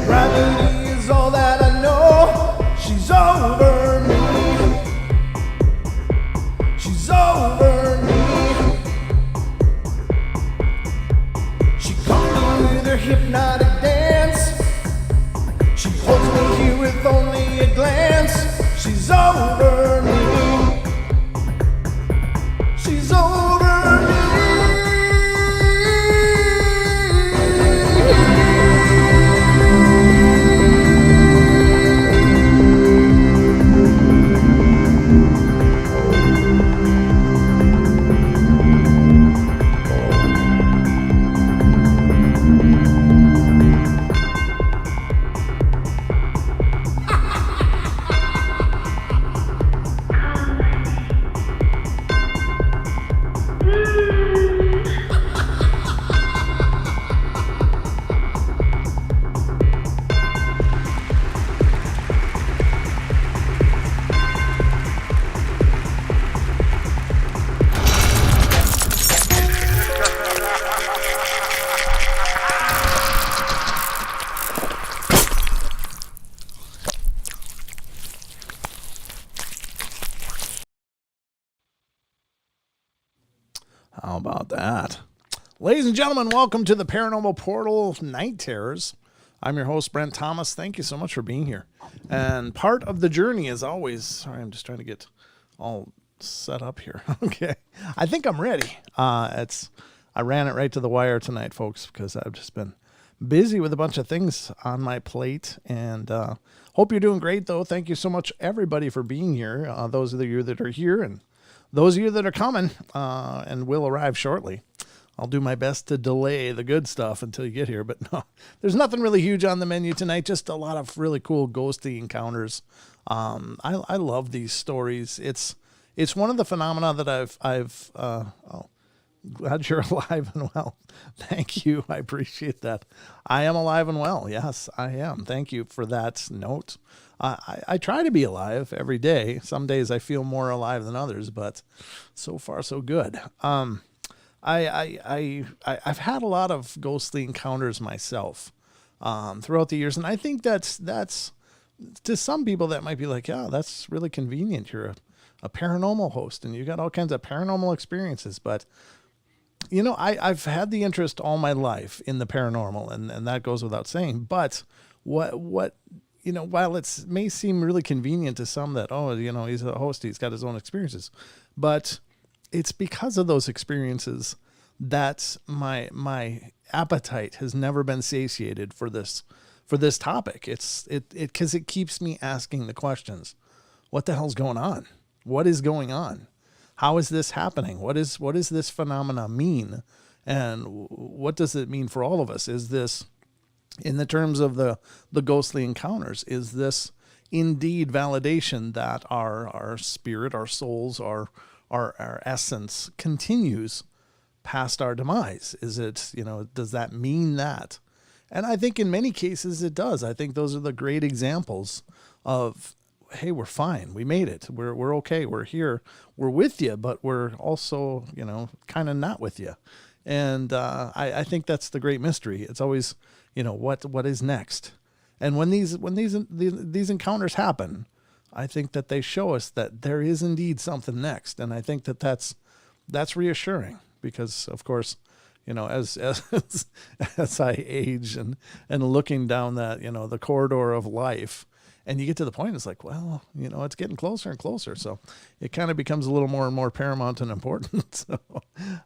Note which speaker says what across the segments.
Speaker 1: Gravity is all that I know. She's over me. She's over me. She comes with her hypnotic dance. She holds me here with only a glance. She's over me. She's over me. How about that? Ladies and gentlemen, welcome to the Paranormal Portal Night Terrors. I'm your host, Brent Thomas. Thank you so much for being here. And part of the journey, as always, sorry, I'm just trying to get all set up here. Okay. I think I'm ready. I ran it right to the wire tonight, folks, because I've just been busy with a bunch of things on my plate. And hope you're doing great, though. Thank you so much, everybody, for being here. Those of you that are here and those of you that are coming and will arrive shortly. I'll do my best to delay the good stuff until you get here. But no, there's nothing really huge on the menu tonight. Just a lot of really cool ghostly encounters. I love these stories. It's one of the phenomena that I've glad you're alive and well. Thank you. I appreciate that. I am alive and well. Yes, I am. Thank you for that note. I try to be alive every day. Some days I feel more alive than others, but so far so good. I've had a lot of ghostly encounters myself throughout the years, and I think that's to some people that might be like, yeah, that's really convenient. You're a paranormal host, and you got all kinds of paranormal experiences. But you know, I've had the interest all my life in the paranormal, and that goes without saying. But what you know, while it may seem really convenient to some that, oh, you know, he's a host, he's got his own experiences, but it's because of those experiences that my appetite has never been satiated for this topic. Because it keeps me asking the questions. What the hell's going on? What is going on? How is this happening? What does this phenomena mean? And what does it mean for all of us? Is this, in the terms of the ghostly encounters, is this indeed validation that our spirit, our souls, our essence continues past our demise? Is it, you know, does that mean that? And I think in many cases it does. I think those are the great examples of, hey, we're fine. We made it. We're okay. We're here. We're with you, but we're also, you know, kind of not with you. And I think that's the great mystery. It's always, you know, what is next? And when these encounters happen, I think that they show us that there is indeed something next. And I think that that's reassuring because, of course, you know, as I age and looking down that, you know, the corridor of life, and you get to the point, it's like, well, you know, it's getting closer and closer. So it kind of becomes a little more and more paramount and important. So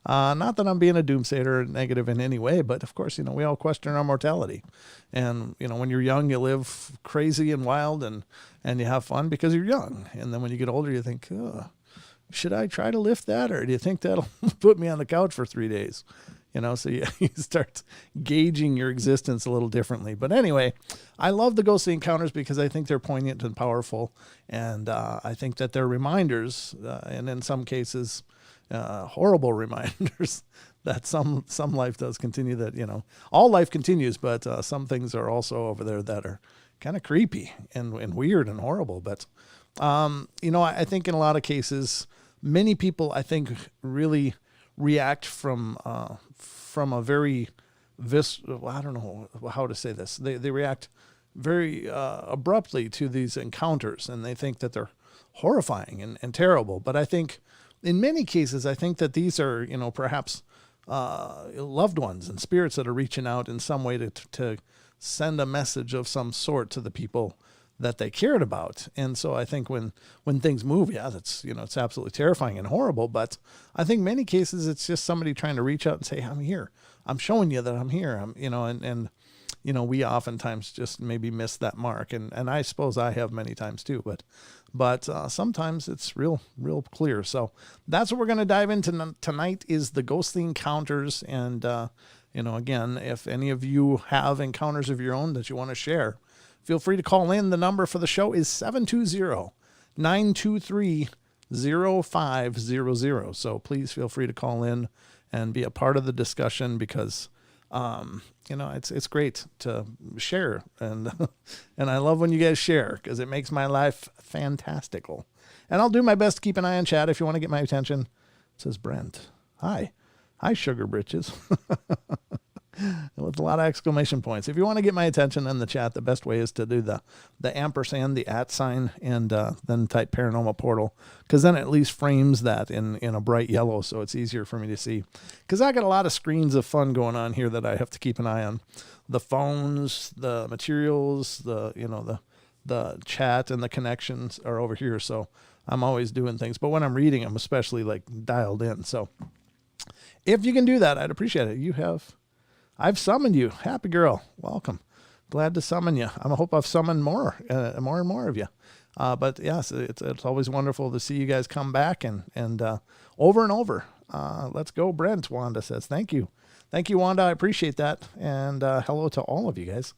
Speaker 1: not that I'm being a doomsayer or negative in any way, but of course, you know, we all question our mortality. And, you know, when you're young, you live crazy and wild and you have fun because you're young. And then when you get older, you think, oh, should I try to lift that? Or do you think that'll put me on the couch for 3 days? You know, so you start gauging your existence a little differently. But anyway, I love the ghostly encounters because I think they're poignant and powerful. And I think that they're reminders, and in some cases, horrible reminders that some life does continue, that, you know, all life continues, but some things are also over there that are kind of creepy and weird and horrible. But, you know, I think in a lot of cases, many people, I think, really react from a very I don't know how to say this. They react very abruptly to these encounters, and they think that they're horrifying and terrible. But I think in many cases, I think that these are, perhaps loved ones and spirits that are reaching out in some way to send a message of some sort to the people that they cared about. And so I think when things move, that's, it's absolutely terrifying and horrible. But I think many cases it's just somebody trying to reach out and say, I'm here. I'm showing you that I'm here. And we oftentimes just maybe miss that mark. And I suppose I have many times too, but sometimes it's real clear. So that's what we're going to dive into tonight is the ghostly encounters. And, again, if any of you have encounters of your own that you want to share, feel free to call in. The number for the show is 720-923-0500. So please feel free to call in and be a part of the discussion because, it's great to share. And and I love when you guys share because it makes my life fantastical. And I'll do my best to keep an eye on chat if you want to get my attention. It says Brent. Hi, sugar britches. With a lot of exclamation points. If you want to get my attention in the chat, the best way is to do the ampersand, the @ sign, and then type Paranormal Portal, because then it at least frames that in a bright yellow, so it's easier for me to see. Because I got a lot of screens of fun going on here that I have to keep an eye on. The phones, the materials, the chat and the connections are over here, so I'm always doing things. But when I'm reading, I'm especially dialed in. So if you can do that, I'd appreciate it. I've summoned you. Happy girl. Welcome. Glad to summon you. I hope I've summoned more and more of you. But yes, it's always wonderful to see you guys come back and over and over. Let's go, Brent. Wanda says, thank you. Thank you, Wanda. I appreciate that. And hello to all of you guys.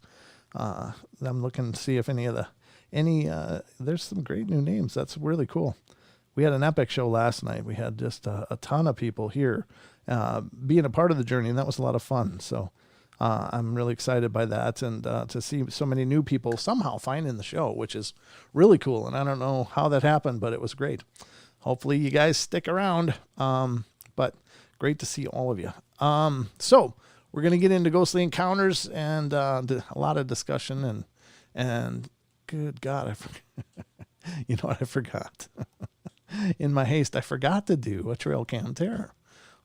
Speaker 1: I'm looking to see if there's some great new names. That's really cool. We had an epic show last night. We had just a ton of people here being a part of the journey, and that was a lot of fun. So I'm really excited by that, and to see so many new people somehow finding the show, which is really cool. And I don't know how that happened, but it was great. Hopefully you guys stick around, but great to see all of you. So we're going to get into ghostly encounters and a lot of discussion, and good God, you know what I forgot? In my haste, I forgot to do a trail cam terror.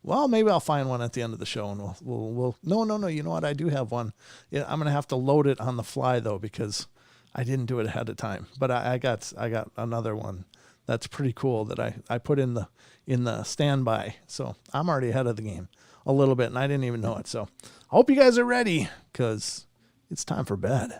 Speaker 1: Well, maybe I'll find one at the end of the show, and we'll. No. You know what? I do have one. Yeah, I'm gonna have to load it on the fly though because I didn't do it ahead of time. But I got another one that's pretty cool that I put in the standby. So I'm already ahead of the game a little bit, and I didn't even know it. So I hope you guys are ready because it's time for bed.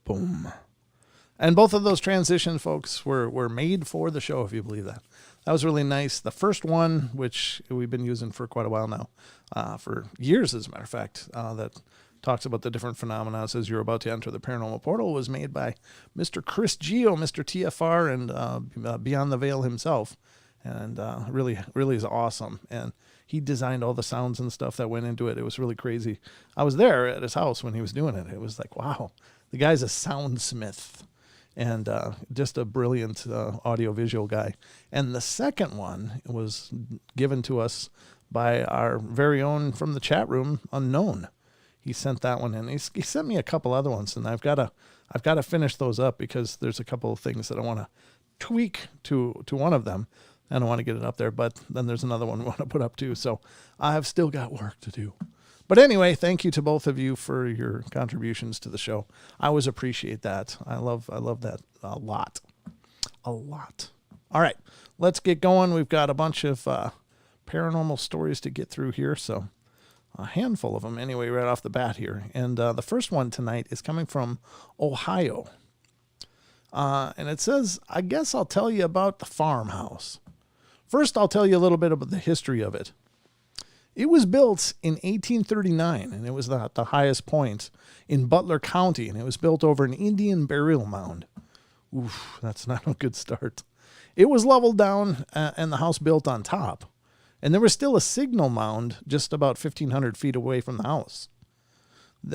Speaker 1: Boom. And both of those transitions, folks, were made for the show, if you believe that. That was really nice. The first one, which we've been using for quite a while now, for years, as a matter of fact, that talks about the different phenomena as you're about to enter the paranormal portal, was made by Mr. Chris Geo, Mr. TFR, and Beyond the Veil himself. And really is awesome. And he designed all the sounds and stuff that went into it. It was really crazy. I was there at his house when he was doing it. It was like, wow. The guy's a soundsmith and just a brilliant audio-visual guy. And the second one was given to us by our very own from the chat room, Unknown. He sent that one in. He sent me a couple other ones, and I've got to finish those up because there's a couple of things that I want to tweak to one of them, and I want to get it up there. But then there's another one I want to put up too. So I've still got work to do. But anyway, thank you to both of you for your contributions to the show. I always appreciate that. I love that a lot. All right, let's get going. We've got a bunch of paranormal stories to get through here, so a handful of them anyway right off the bat here. And the first one tonight is coming from Ohio. And it says, I guess I'll tell you about the farmhouse. First, I'll tell you a little bit about the history of it. It was built in 1839, and it was at the highest point in Butler County, and it was built over an Indian burial mound. Oof, that's not a good start. It was leveled down and the house built on top, and there was still a signal mound just about 1,500 feet away from the house.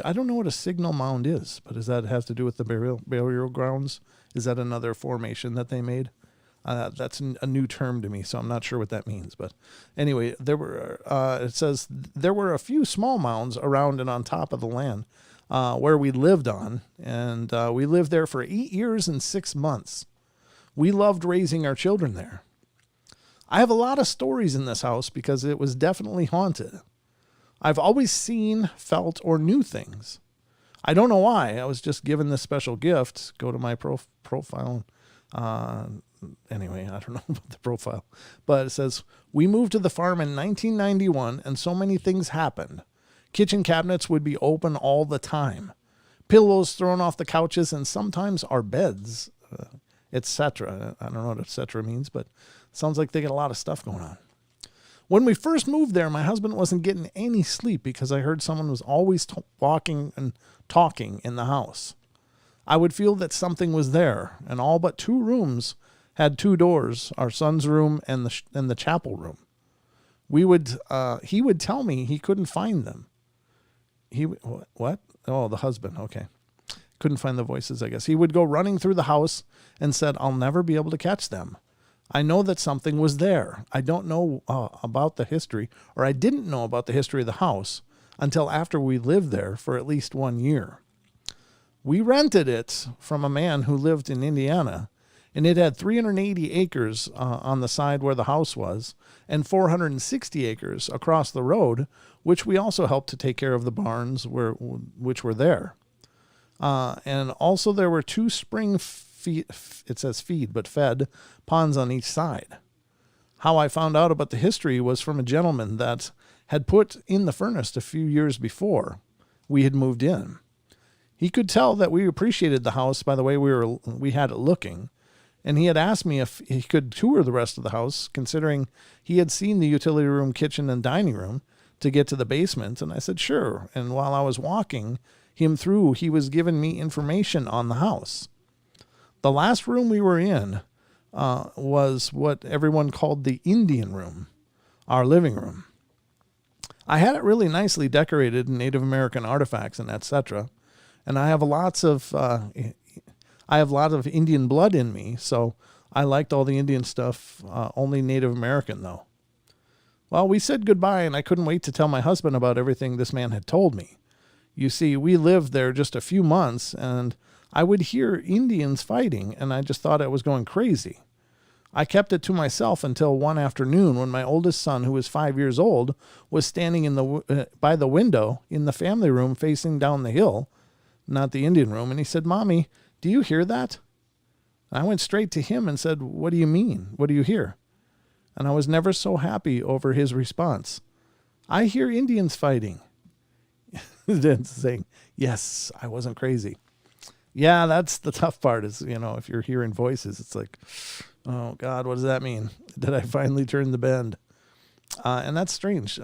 Speaker 1: I don't know what a signal mound is, but does that have to do with the burial grounds? Is that another formation that they made? That's a new term to me, so I'm not sure what that means. But anyway, it says there were a few small mounds around and on top of the land where we lived on, and we lived there for 8 years and 6 months. We loved raising our children there. I have a lot of stories in this house because it was definitely haunted. I've always seen, felt, or knew things. I don't know why. I was just given this special gift. Go to my profile. Anyway, I don't know about the profile. But it says, we moved to the farm in 1991, and so many things happened. Kitchen cabinets would be open all the time. Pillows thrown off the couches, and sometimes our beds, etc. I don't know what etc. means, but it sounds like they get a lot of stuff going on. When we first moved there, my husband wasn't getting any sleep because I heard someone was always walking and talking in the house. I would feel that something was there, and all but 2 rooms had 2 doors, our son's room and the chapel room. He would tell me he couldn't find them. What? Oh, the husband. Okay. Couldn't find the voices, I guess. He would go running through the house and said, I'll never be able to catch them. I know that something was there. I don't know about the history, or I didn't know about the history of the house until after we lived there for at least 1 year. We rented it from a man who lived in Indiana, and it had 380 acres on the side where the house was, and 460 acres across the road, which we also helped to take care of the barns which were there. And also there were 2 spring it says feed, but fed ponds on each side. How I found out about the history was from a gentleman that had put in the furnace a few years before we had moved in. He could tell that we appreciated the house by the way we had it looking, and he had asked me if he could tour the rest of the house, considering he had seen the utility room, kitchen, and dining room to get to the basement, and I said sure. And while I was walking him through, he was giving me information on the house. The last room we were in was what everyone called the Indian room, our living room. I had it really nicely decorated in Native American artifacts and etc. And I have lots of Indian blood in me, so I liked all the Indian stuff. Only Native American though. Well, we said goodbye, and I couldn't wait to tell my husband about everything this man had told me. You see, we lived there just a few months, and I would hear Indians fighting, and I just thought I was going crazy. I kept it to myself until one afternoon when my oldest son, who was 5 years old, was standing by the window in the family room facing down the hill, not the Indian room, and he said, Mommy, do you hear that? I went straight to him and said, what do you mean? What do you hear? And I was never so happy over his response. I hear Indians fighting. Then saying, yes, I wasn't crazy. Yeah, that's the tough part is, if you're hearing voices, it's like, oh God, what does that mean? Did I finally turn the bend? And that's strange.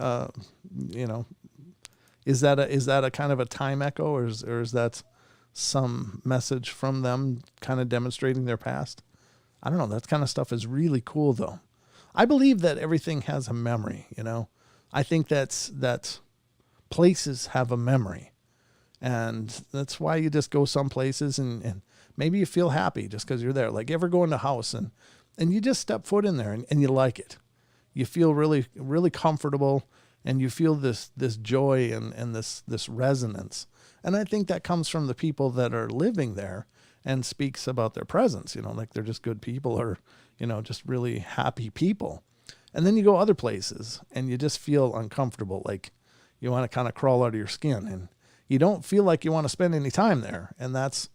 Speaker 1: Is that a kind of a time echo, or is that some message from them kind of demonstrating their past? I don't know. That kind of stuff is really cool though. I believe that everything has a memory, I think that places have a memory. And that's why you just go some places and maybe you feel happy just because you're there. Like, ever go in a house and you just step foot in there and you like it. You feel really, really comfortable, and you feel this joy and this resonance. And I think that comes from the people that are living there and speaks about their presence, like they're just good people, or, just really happy people. And then you go other places and you just feel uncomfortable. Like you want to kind of crawl out of your skin, and you don't feel like you want to spend any time there. And that's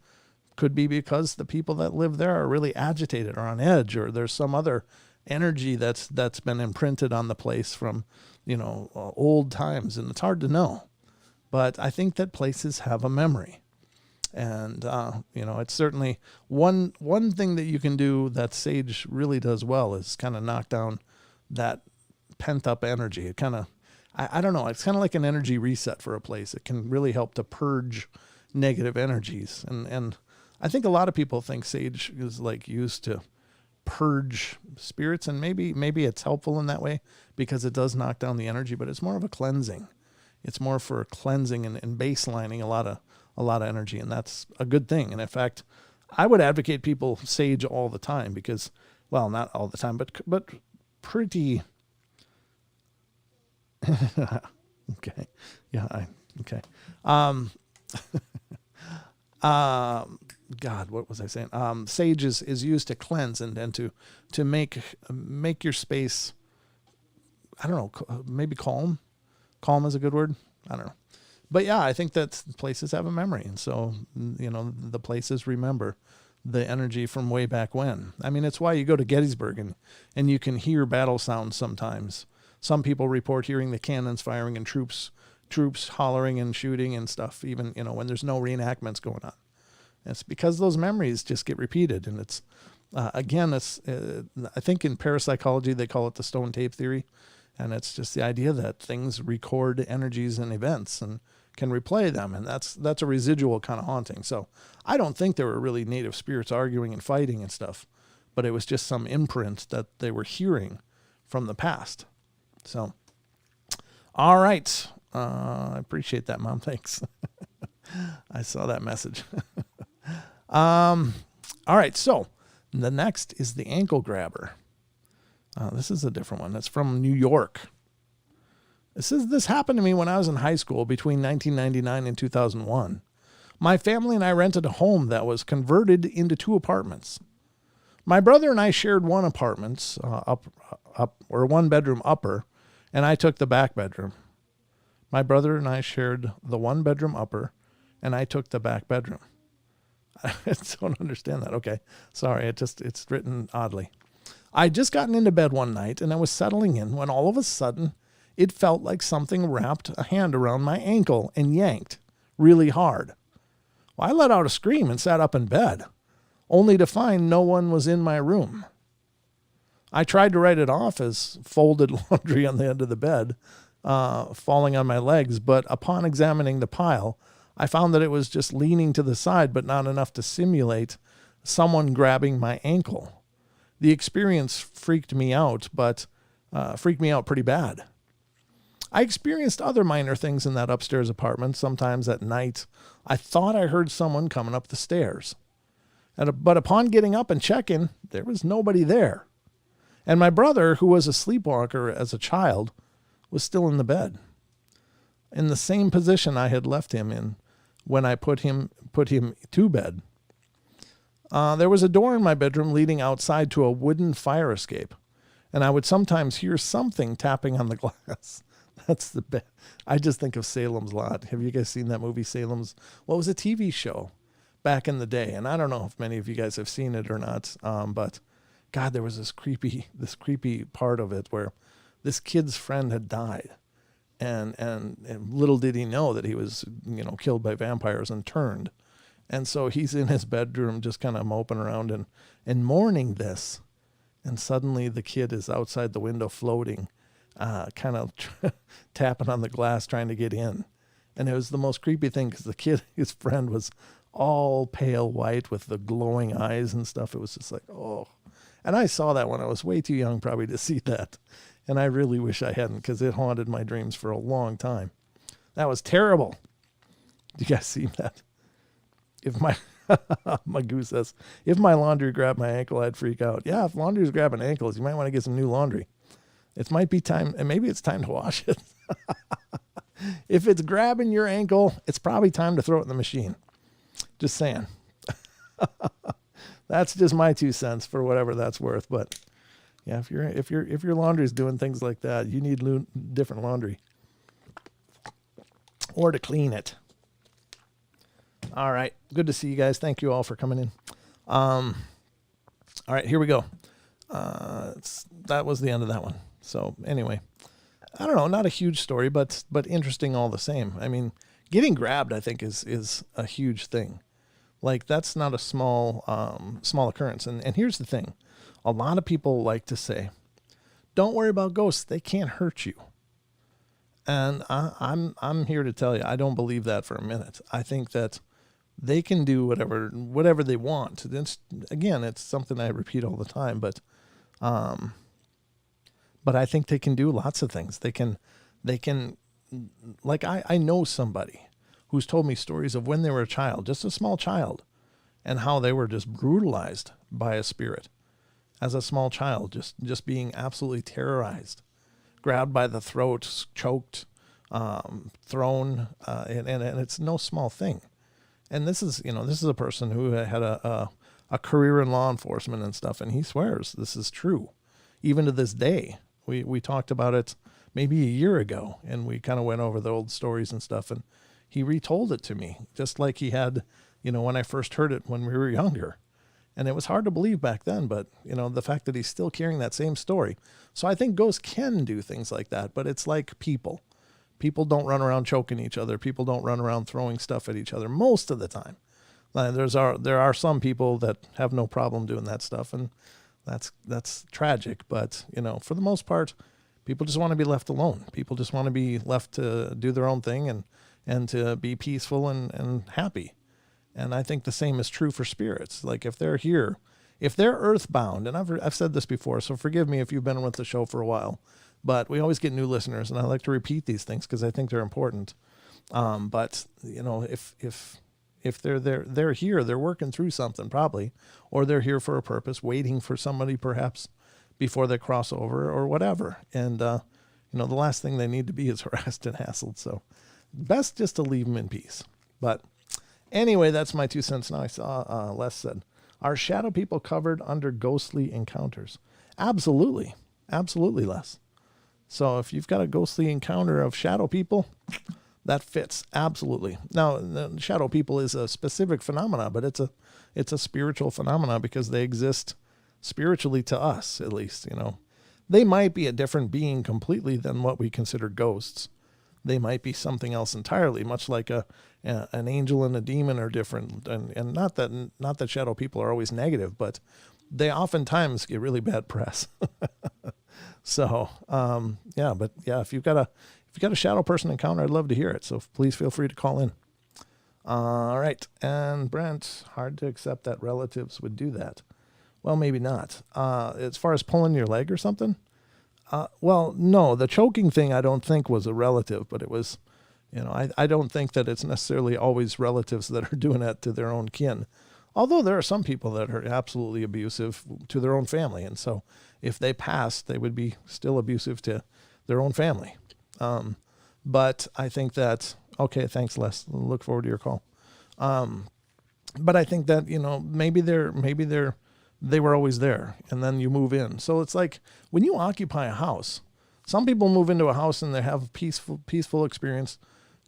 Speaker 1: could be because the people that live there are really agitated or on edge, or there's some other energy that's been imprinted on the place from, old times. And it's hard to know, but I think that places have a memory. And, it's certainly one thing that you can do that sage really does well is kind of knock down that pent up energy. It kind of, I don't know, it's kind of like an energy reset for a place. It can really help to purge negative energies. And I think a lot of people think sage is like used to purge spirits, and maybe it's helpful in that way because it does knock down the energy, but it's more of a cleansing. It's more for cleansing and baselining a lot of energy, and that's a good thing. And in fact, I would advocate people sage all the time because, well, not all the time, but pretty. Okay. Yeah. Okay. God, what was I saying? Sage is used to cleanse and to make your space, I don't know, maybe calm. Calm is a good word. I don't know. But yeah, I think that places have a memory. And so, the places remember the energy from way back when. I mean, it's why you go to Gettysburg and you can hear battle sounds sometimes. Some people report hearing the cannons firing and troops hollering and shooting and stuff, even, when there's no reenactments going on. It's because those memories just get repeated. And it's, again, I think in parapsychology, they call it the stone tape theory. And it's just the idea that things record energies and events and can replay them. And that's a residual kind of haunting. So I don't think there were really native spirits arguing and fighting and stuff, but it was just some imprint that they were hearing from the past. So, all right. I appreciate that, Mom. Thanks. I saw that message. All right. So the next is the ankle grabber. This is a different one. That's from New York. This happened to me when I was in high school between 1999 and 2001. My family and I rented a home that was converted into 2 apartments. My brother and I shared one apartment, one bedroom upper, and I took the back bedroom. My brother and I shared the 1 bedroom upper, and I took the back bedroom. I don't understand that. Okay. Sorry. It's written oddly. I'd just gotten into bed one night and I was settling in when all of a sudden it felt like something wrapped a hand around my ankle and yanked really hard. Well, I let out a scream and sat up in bed, only to find no one was in my room. I tried to write it off as folded laundry on the end of the bed, falling on my legs, but upon examining the pile, I found that it was just leaning to the side, but not enough to simulate someone grabbing my ankle. The experience freaked me out pretty bad. I experienced other minor things in that upstairs apartment. Sometimes at night, I thought I heard someone coming up the stairs. But upon getting up and checking, there was nobody there. And my brother, who was a sleepwalker as a child, was still in the bed, in the same position I had left him in when I put him to bed. There was a door in my bedroom leading outside to a wooden fire escape, and I would sometimes hear something tapping on the glass. That's the best. I just think of Salem's Lot. Have you guys seen that movie, Salem's? Well, it was a TV show back in the day, and I don't know if many of you guys have seen it or not, but God, there was this creepy part of it where this kid's friend had died, and little did he know that he was, killed by vampires and turned. And so he's in his bedroom just kind of moping around and mourning this. And suddenly the kid is outside the window floating, kind of tapping on the glass trying to get in. And it was the most creepy thing because the kid, his friend, was all pale white with the glowing eyes and stuff. It was just like, oh. And I saw that when I was way too young probably to see that. And I really wish I hadn't because it haunted my dreams for a long time. That was terrible. Did you guys see that? If my goose says, if my laundry grabbed my ankle, I'd freak out. Yeah, if laundry's grabbing ankles, you might want to get some new laundry. It might be time, and maybe it's time to wash it. If it's grabbing your ankle, it's probably time to throw it in the machine. Just saying. That's just my 2 cents for whatever that's worth. But yeah, if your laundry's doing things like that, you need different laundry, or to clean it. All right. Good to see you guys. Thank you all for coming in. All right, here we go. That was the end of that one. So anyway, I don't know, not a huge story, but interesting all the same. I mean, getting grabbed, I think is a huge thing. Like that's not a small occurrence. And here's the thing. A lot of people like to say, don't worry about ghosts. They can't hurt you. And I'm here to tell you, I don't believe that for a minute. I think that they can do whatever they want. It's something I repeat all the time, but I think they can do lots of things. They can, like I know somebody who's told me stories of when they were a child, just a small child, and how they were just brutalized by a spirit as a small child, just being absolutely terrorized, grabbed by the throat, choked, thrown, and it's no small thing. And this is a person who had a career in law enforcement and stuff, and he swears this is true, even to this day. We talked about it maybe a year ago, and we kind of went over the old stories and stuff, and he retold it to me, just like he had, when I first heard it when we were younger. And it was hard to believe back then, but, the fact that he's still carrying that same story. So I think ghosts can do things like that, but it's like people. People don't run around choking each other. People don't run around throwing stuff at each other most of the time. There are some people that have no problem doing that stuff, and that's tragic. But, for the most part, people just want to be left alone. People just want to be left to do their own thing and to be peaceful and happy. And I think the same is true for spirits. Like if they're here, if they're earthbound, and I've said this before, so forgive me if you've been with the show for a while, but we always get new listeners, and I like to repeat these things because I think they're important. But if they're here, they're working through something probably, or they're here for a purpose, waiting for somebody perhaps before they cross over or whatever. And the last thing they need to be is harassed and hassled. So best just to leave them in peace. But anyway, that's my 2 cents. Now I saw Les said, are shadow people covered under ghostly encounters? Absolutely. Absolutely, Les. So if you've got a ghostly encounter of shadow people, that fits. Absolutely. Now, the shadow people is a specific phenomena, but it's a spiritual phenomena because they exist spiritually to us, at least, They might be a different being completely than what we consider ghosts. They might be something else entirely, much like an angel and a demon are different. And not that shadow people are always negative, but they oftentimes get really bad press. So, if you've got a shadow person encounter, I'd love to hear it. So please feel free to call in. All right. And Brent, hard to accept that relatives would do that. Well, maybe not. As far as pulling your leg or something. Well, no, the choking thing I don't think was a relative, but it was, I don't think that it's necessarily always relatives that are doing that to their own kin. Although there are some people that are absolutely abusive to their own family. And so if they passed, they would be still abusive to their own family. But I think that, okay, thanks, Les. Look forward to your call. But I think that, maybe they were always there, and then you move in. So it's like when you occupy a house, some people move into a house and they have a peaceful experience,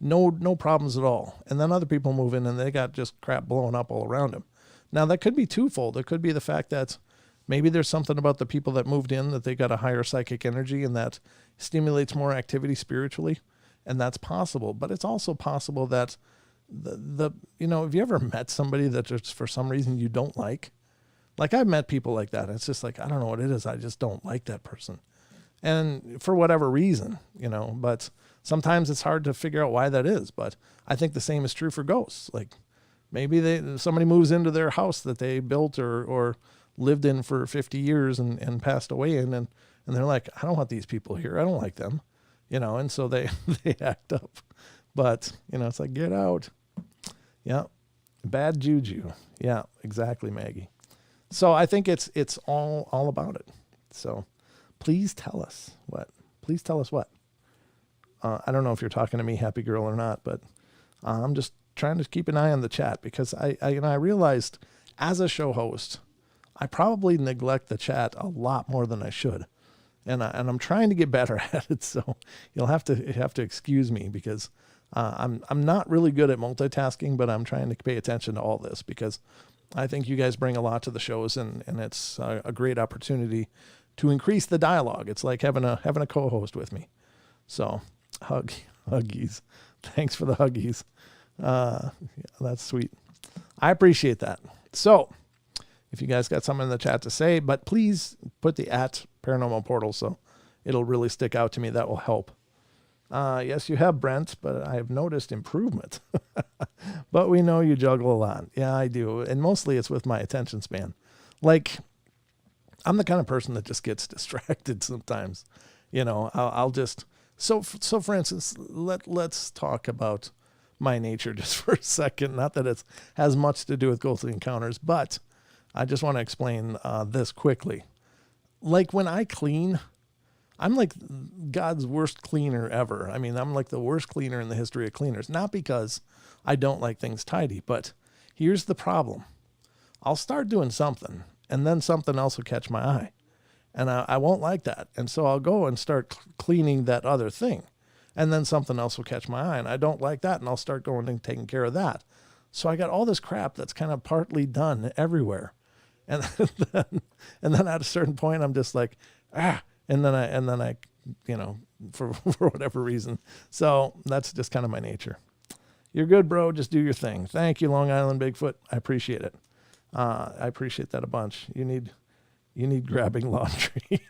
Speaker 1: no problems at all. And then other people move in and they got just crap blowing up all around them. Now that could be twofold. It could be the fact that maybe there's something about the people that moved in that they got a higher psychic energy and that stimulates more activity spiritually. And that's possible. But it's also possible that have you ever met somebody that just for some reason you don't like? Like I've met people like that. It's just like, I don't know what it is. I just don't like that person. And for whatever reason, but sometimes it's hard to figure out why that is. But I think the same is true for ghosts. Like maybe somebody moves into their house that they built or lived in for 50 years and passed away in, and they're like, I don't want these people here. I don't like them, and so they act up. But, it's like, get out. Yeah. Bad juju. Yeah, exactly, Maggie. So I think it's all about it. So please tell us what. Please tell us what. I don't know if you're talking to me, happy girl, or not, but I'm just trying to keep an eye on the chat because I realized as a show host, I probably neglect the chat a lot more than I should, and I'm trying to get better at it. So you'll have to excuse me because I'm not really good at multitasking, but I'm trying to pay attention to all this because I think you guys bring a lot to the shows, and it's a great opportunity to increase the dialogue. It's like having a co-host with me. So huggies. Thanks for the huggies. Yeah, that's sweet. I appreciate that. So if you guys got something in the chat to say, but please put the @Paranormal Portal so it'll really stick out to me. That will help. Yes, you have, Brent, but I have noticed improvement. But we know you juggle a lot. Yeah, I do. And mostly it's with my attention span. Like, I'm the kind of person that just gets distracted sometimes. I'll just, so for instance, let's talk about my nature just for a second. Not that it has much to do with ghostly encounters, but I just want to explain this quickly. Like when I clean, I'm like God's worst cleaner ever. I mean, I'm like the worst cleaner in the history of cleaners. Not because I don't like things tidy, but here's the problem. I'll start doing something, and then something else will catch my eye. And I won't like that. And so I'll go and start cleaning that other thing. And then something else will catch my eye, and I don't like that, and I'll start going and taking care of that. So I got all this crap that's kind of partly done everywhere. And then at a certain point, I'm just like, and then I, for whatever reason. So that's just kind of my nature. You're good, bro. Just do your thing. Thank you, Long Island Bigfoot. I appreciate it. I appreciate that a bunch. You need grabbing laundry.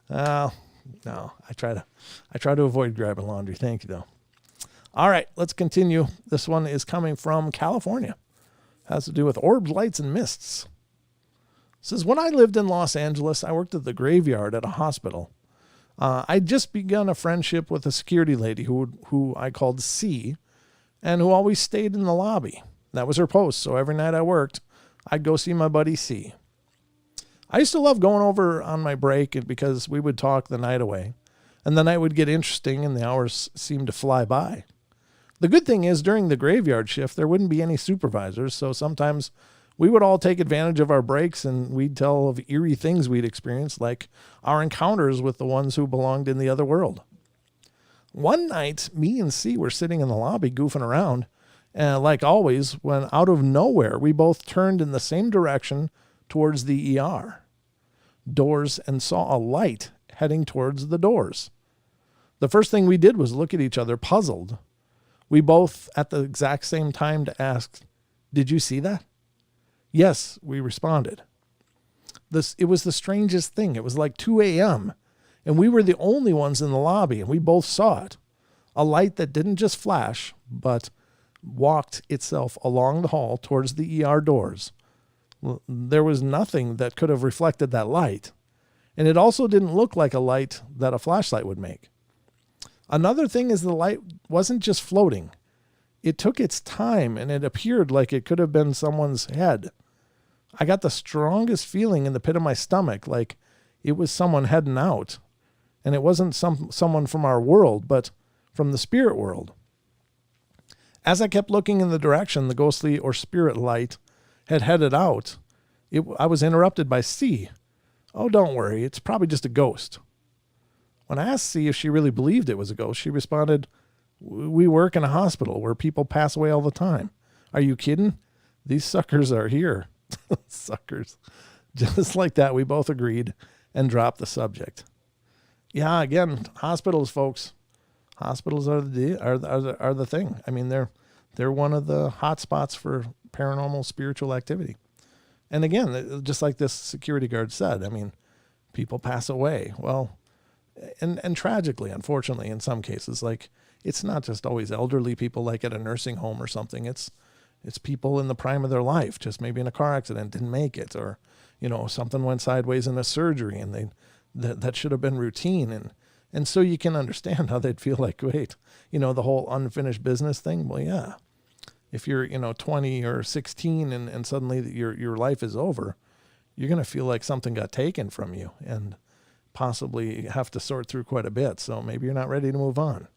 Speaker 1: No, I try to avoid grabbing laundry. Thank you, though. All right, let's continue. This one is coming from California. Has to do with orbs, lights, and mists. It says, when I lived in Los Angeles, I worked at the graveyard at a hospital. I'd just begun a friendship with a security lady who I called C, and who always stayed in the lobby. That was her post, so every night I worked, I'd go see my buddy C. I used to love going over on my break because we would talk the night away, and the night would get interesting and the hours seemed to fly by. The good thing is during the graveyard shift, there wouldn't be any supervisors, so sometimes we would all take advantage of our breaks and we'd tell of eerie things we'd experienced, like our encounters with the ones who belonged in the other world. One night, me and C were sitting in the lobby goofing around, and like always, when out of nowhere, we both turned in the same direction towards the ER doors and saw a light heading towards the doors. The first thing we did was look at each other puzzled. We both at the exact same time to ask, "Did you see that?" "Yes," we responded. It was the strangest thing. It was like 2 a.m. and we were the only ones in the lobby and we both saw it. A light that didn't just flash, but walked itself along the hall towards the ER doors. There was nothing that could have reflected that light, and it also didn't look like a light that a flashlight would make. Another thing is the light wasn't just floating. It took its time, and it appeared like it could have been someone's head. I got the strongest feeling in the pit of my stomach, like it was someone heading out, and it wasn't someone from our world, but from the spirit world. As I kept looking in the direction the ghostly or spirit light had headed out, I was interrupted by C. "Oh, don't worry, it's probably just a ghost." When I asked C if she really believed it was a ghost, she responded, "We work in a hospital where people pass away all the time. Are you kidding? These suckers are here." Suckers. Just like that, we both agreed and dropped the subject. Yeah, again, hospitals, folks. Hospitals are the thing. I mean, they're one of the hot spots for paranormal spiritual activity. And again, just like this security guard said, I mean, people pass away. Well, and tragically, unfortunately, in some cases, like it's not just always elderly people like at a nursing home or something. It's people in the prime of their life, just maybe in a car accident, didn't make it, or, something went sideways in a surgery and that should have been routine. And so you can understand how they'd feel like, wait, the whole unfinished business thing. Well, yeah, if you're, 20 or 16 and suddenly your life is over, you're going to feel like something got taken from you and possibly have to sort through quite a bit. So maybe you're not ready to move on.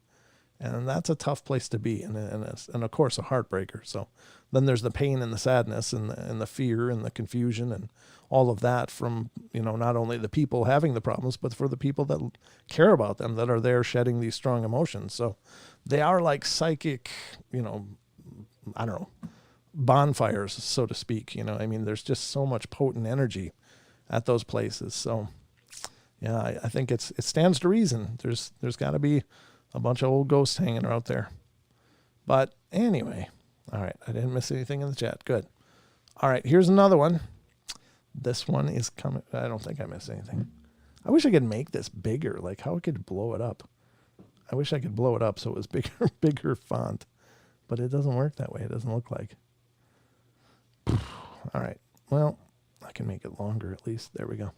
Speaker 1: And that's a tough place to be. And of course, a heartbreaker. So then there's the pain and the sadness and the fear and the confusion and all of that from, not only the people having the problems, but for the people that care about them, that are there shedding these strong emotions. So they are like psychic, I don't know, bonfires, so to speak. I mean, there's just so much potent energy at those places. So yeah, I think it stands to reason. There's got to be a bunch of old ghosts hanging out there. But anyway, all right, I didn't miss anything in the chat. Good. All right, here's another one. This one is coming. I don't think I missed anything. I wish I could make this bigger. Like, how could I blow it up? I wish I could blow it up so it was bigger, bigger font. But it doesn't work that way. It doesn't look like. All right. Well, I can make it longer at least. There we go.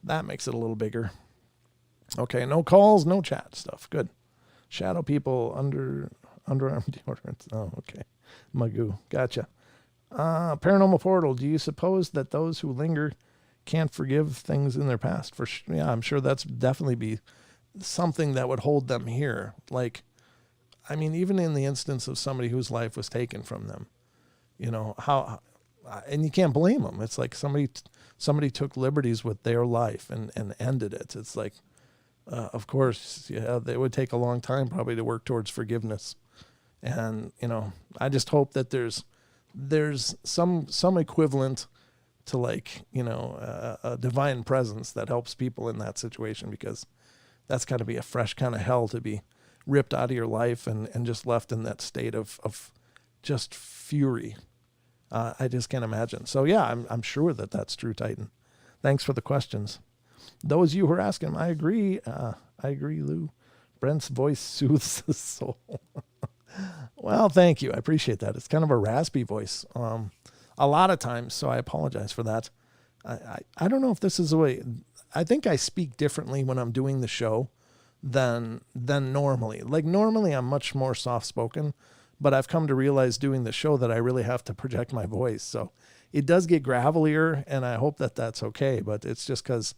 Speaker 1: That makes it a little bigger. Okay, no calls, no chat stuff. Good. Shadow people, underarm deodorant. Oh, okay. Magoo. Gotcha. Paranormal Portal. Do you suppose that those who linger can't forgive things in their past? Yeah, I'm sure that's definitely be something that would hold them here. Like, I mean, even in the instance of somebody whose life was taken from them, you know, and you can't blame them. It's like somebody took liberties with their life and ended it. It's like, of course, yeah, it would take a long time probably to work towards forgiveness. And, you know, I just hope that there's some equivalent to, like, you know, a divine presence that helps people in that situation, because that's got to be a fresh kind of hell to be ripped out of your life and just left in that state of just fury. I just can't imagine. So yeah, I'm sure that that's true, Titan. Thanks for the questions. Those of you who are asking, I agree. I agree, Lou. Brent's voice soothes the soul. Well, thank you. I appreciate that. It's kind of a raspy voice a lot of times, so I apologize for that. I don't know if this is the way. I think I speak differently when I'm doing the show than normally. Like, normally I'm much more soft-spoken, but I've come to realize doing the show that I really have to project my voice. So it does get gravelier, and I hope that that's okay, but it's just because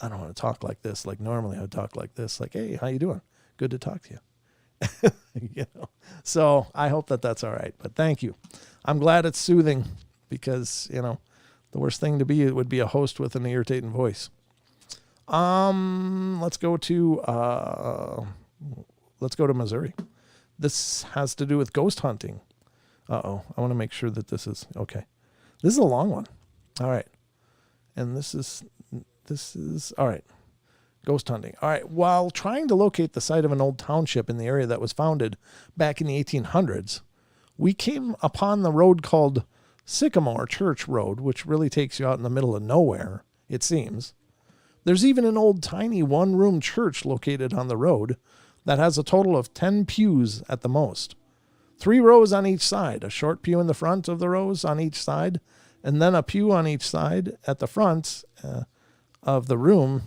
Speaker 1: I don't want to talk like this. Like, normally I would talk like this, like, hey, how you doing? Good to talk to you. You know, so I hope that that's all right, but thank you. I'm glad it's soothing, because, you know, the worst thing to be, it would be a host with an irritating voice. Let's go to Missouri. This has to do with ghost hunting. I want to make sure that this is okay. This is a long one. All right. And this is all right. Ghost hunting. All right. While trying to locate the site of an old township in the area that was founded back in the 1800s, we came upon the road called Sycamore Church Road, which really takes you out in the middle of nowhere, it seems. There's even an old tiny one-room church located on the road that has a total of 10 pews at the most. 3 rows on each side, a short pew in the front of the rows on each side, and then a pew on each side at the front of the room,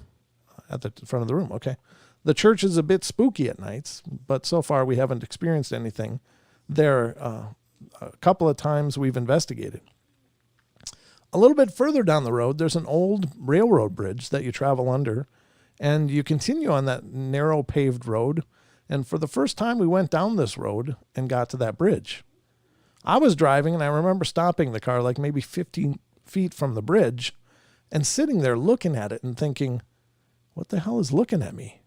Speaker 1: at the front of the room. Okay. The church is a bit spooky at nights, but so far we haven't experienced anything there. A couple of times we've investigated. A little bit further down the road, there's an old railroad bridge that you travel under, and you continue on that narrow paved road. And for the first time, we went down this road and got to that bridge. I was driving, and I remember stopping the car like maybe 15 feet from the bridge and sitting there looking at it and thinking, what the hell is looking at me?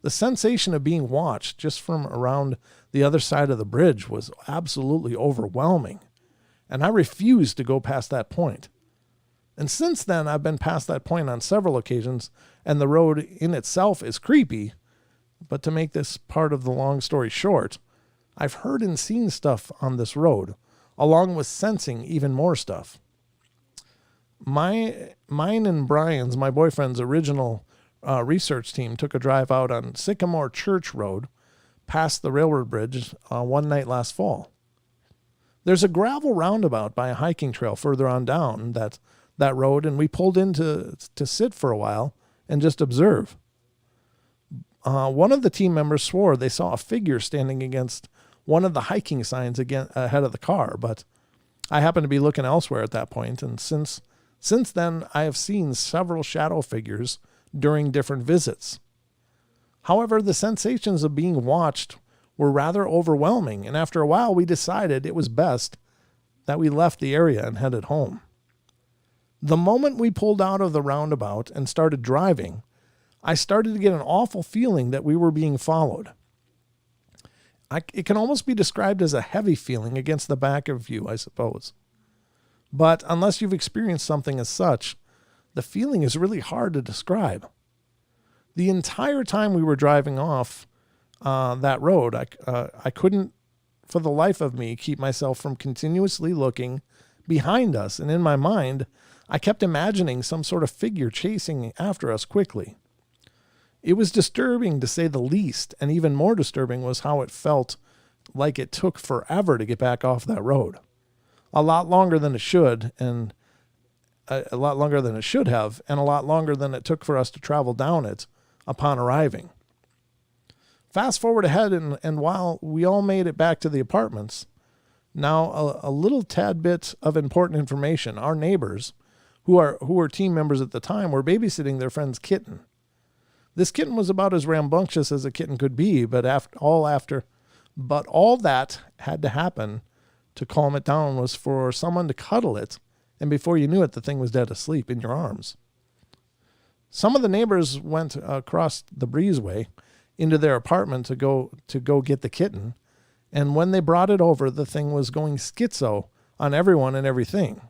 Speaker 1: The sensation of being watched just from around the other side of the bridge was absolutely overwhelming. And I refused to go past that point. And since then, I've been past that point on several occasions, and the road in itself is creepy. But to make this part of the long story short, I've heard and seen stuff on this road, along with sensing even more stuff. Mine and Brian's, my boyfriend's original research team, took a drive out on Sycamore Church Road, past the railroad bridge, one night last fall. There's a gravel roundabout by a hiking trail further on down that road, and we pulled in to sit for a while and just observe. One of the team members swore they saw a figure standing against one of the hiking signs ahead of the car, but I happened to be looking elsewhere at that point, and since then I have seen several shadow figures during different visits. However, the sensations of being watched were rather overwhelming, and after a while we decided it was best that we left the area and headed home. The moment we pulled out of the roundabout and started driving, I started to get an awful feeling that we were being followed. It can almost be described as a heavy feeling against the back of you, I suppose. But unless you've experienced something as such, the feeling is really hard to describe. The entire time we were driving off that road, I couldn't, for the life of me, keep myself from continuously looking behind us. And in my mind, I kept imagining some sort of figure chasing after us quickly. It was disturbing to say the least, and even more disturbing was how it felt like it took forever to get back off that road. A lot longer than it should, and a lot longer than it should have, and a lot longer than it took for us to travel down it upon arriving. Fast forward ahead, and while we all made it back to the apartments, now a little tad bit of important information. Our neighbors, who were team members at the time, were babysitting their friend's kitten. This kitten was about as rambunctious as a kitten could be, but all that had to happen to calm it down was for someone to cuddle it, and before you knew it, the thing was dead asleep in your arms. Some of the neighbors went across the breezeway into their apartment to go get the kitten, and when they brought it over, the thing was going schizo on everyone and everything.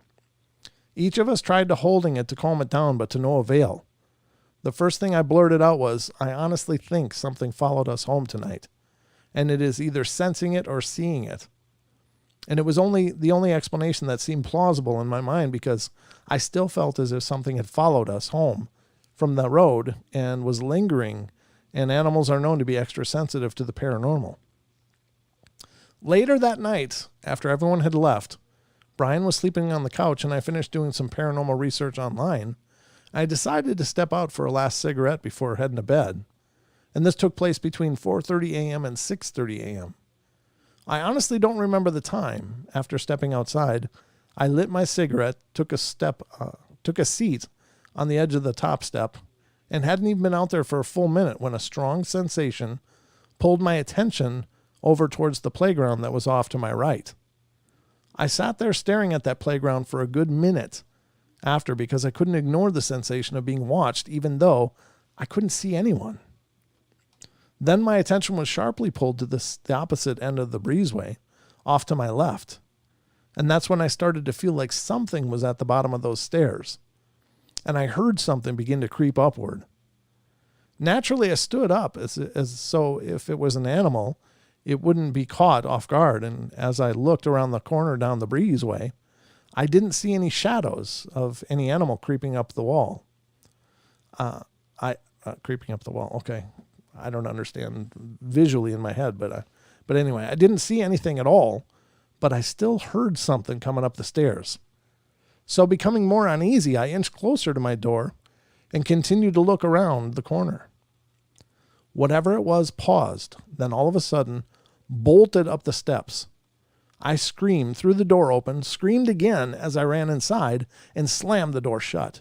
Speaker 1: Each of us tried to holding it to calm it down, but to no avail. The first thing I blurted out was, "I honestly think something followed us home tonight, and it is either sensing it or seeing it." And it was the only explanation that seemed plausible in my mind, because I still felt as if something had followed us home from the road and was lingering, and animals are known to be extra sensitive to the paranormal. Later that night, after everyone had left, Brian was sleeping on the couch and I finished doing some paranormal research online. I decided to step out for a last cigarette before heading to bed, and this took place between 4:30 a.m. and 6:30 a.m. I honestly don't remember the time. After stepping outside, I lit my cigarette, took a seat on the edge of the top step, and hadn't even been out there for a full minute when a strong sensation pulled my attention over towards the playground that was off to my right. I sat there staring at that playground for a good minute after, because I couldn't ignore the sensation of being watched, even though I couldn't see anyone. Then my attention was sharply pulled to the opposite end of the breezeway, off to my left. And that's when I started to feel like something was at the bottom of those stairs. And I heard something begin to creep upward. Naturally, I stood up as so if it was an animal, it wouldn't be caught off guard. And as I looked around the corner down the breezeway, I didn't see any shadows of any animal creeping up the wall. Creeping up the wall. Okay. I don't understand visually in my head, but anyway, I didn't see anything at all, but I still heard something coming up the stairs. So becoming more uneasy, I inched closer to my door and continued to look around the corner. Whatever it was paused, then all of a sudden bolted up the steps. I screamed, threw the door open, screamed again as I ran inside, and slammed the door shut.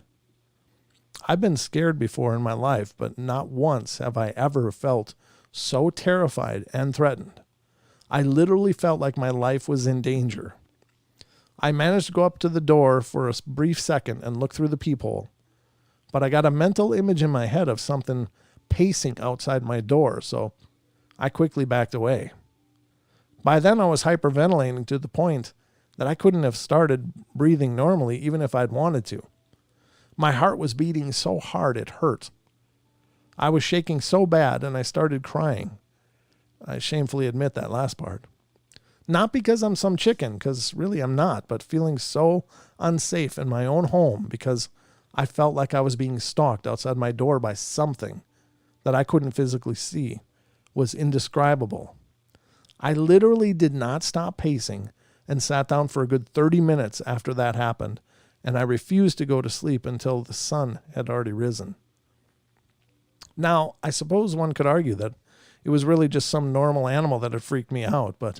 Speaker 1: I've been scared before in my life, but not once have I ever felt so terrified and threatened. I literally felt like my life was in danger. I managed to go up to the door for a brief second and look through the peephole, but I got a mental image in my head of something pacing outside my door, so I quickly backed away. By then I was hyperventilating to the point that I couldn't have started breathing normally even if I'd wanted to. My heart was beating so hard it hurt. I was shaking so bad and I started crying. I shamefully admit that last part. Not because I'm some chicken, because really I'm not, but feeling so unsafe in my own home because I felt like I was being stalked outside my door by something that I couldn't physically see was indescribable. I literally did not stop pacing and sat down for a good 30 minutes after that happened, and I refused to go to sleep until the sun had already risen. Now, I suppose one could argue that it was really just some normal animal that had freaked me out, but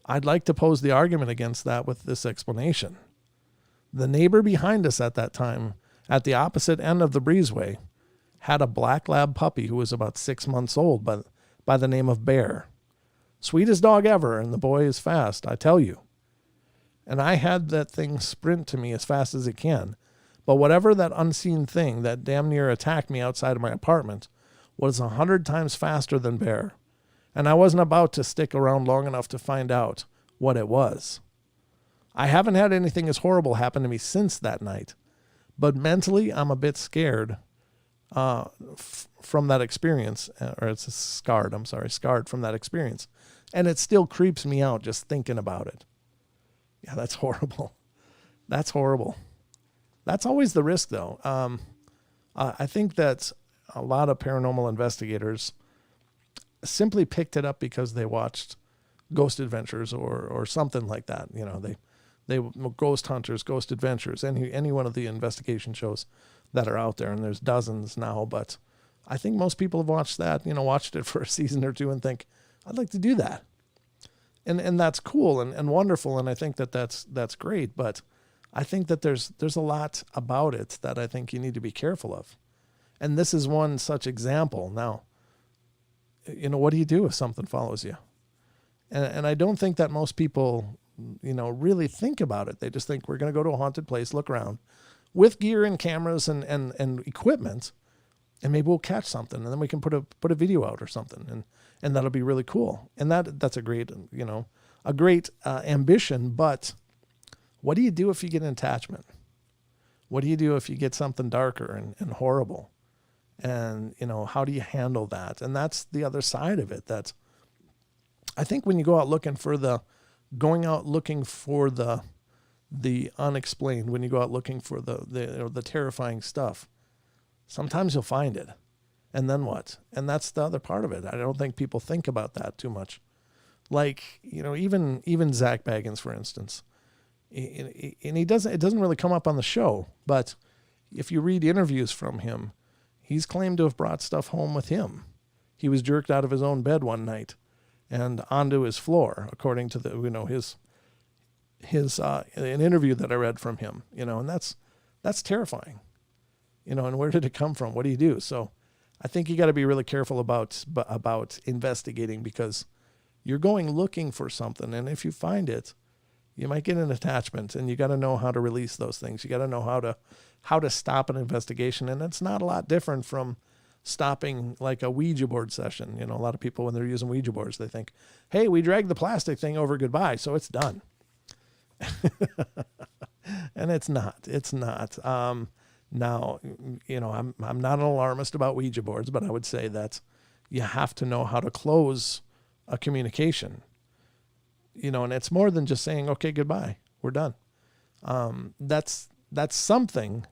Speaker 1: I'd like to pose the argument against that with this explanation. The neighbor behind us at that time, at the opposite end of the breezeway, had a black lab puppy who was about 6 months old by the name of Bear. Sweetest dog ever, and the boy is fast, I tell you. And I had that thing sprint to me as fast as it can, but whatever that unseen thing that damn near attacked me outside of my apartment was 100 times faster than Bear, and I wasn't about to stick around long enough to find out what it was. I haven't had anything as horrible happen to me since that night, but mentally I'm a bit scared from that experience, or it's scarred from that experience. And it still creeps me out just thinking about it. Yeah, that's horrible. That's horrible. That's always the risk, though. I think that a lot of paranormal investigators simply picked it up because they watched Ghost Adventures or something like that. You know, they Ghost Hunters, Ghost Adventures, any one of the investigation shows that are out there, and there's dozens now. But I think most people have watched that, watched it for a season or two and think, I'd like to do that. And that's cool and wonderful, and I think that's great. But I think that there's a lot about it that I think you need to be careful of. And this is one such example. Now, what do you do if something follows you? And I don't think that most people, really think about it. They just think we're going to go to a haunted place, look around with gear and cameras and equipment, and maybe we'll catch something, and then we can put a video out or something, and that'll be really cool. And that's a great, ambition. But what do you do if you get an attachment? What do you do if you get something darker and horrible? And, how do you handle that? And that's the other side of it. That I think when you go out looking for the unexplained, when you go out looking for the terrifying stuff, sometimes you'll find it. And then what? And that's the other part of it. I don't think people think about that too much. Like, even Zach Baggins, for instance, and it doesn't really come up on the show, but if you read interviews from him, he's claimed to have brought stuff home with him. He was jerked out of his own bed one night and onto his floor, according to an interview that I read from him, and that's terrifying, and where did it come from? What do you do? So I think you got to be really careful about investigating, because you're going looking for something. And if you find it, you might get an attachment, and you got to know how to release those things. You got to know how to stop an investigation. And it's not a lot different from stopping like a Ouija board session. A lot of people, when they're using Ouija boards, they think, hey, we dragged the plastic thing over, goodbye, so it's done. And it's not. Now, I'm not an alarmist about Ouija boards, but I would say that you have to know how to close a communication, and it's more than just saying, okay, goodbye, we're done. That's something,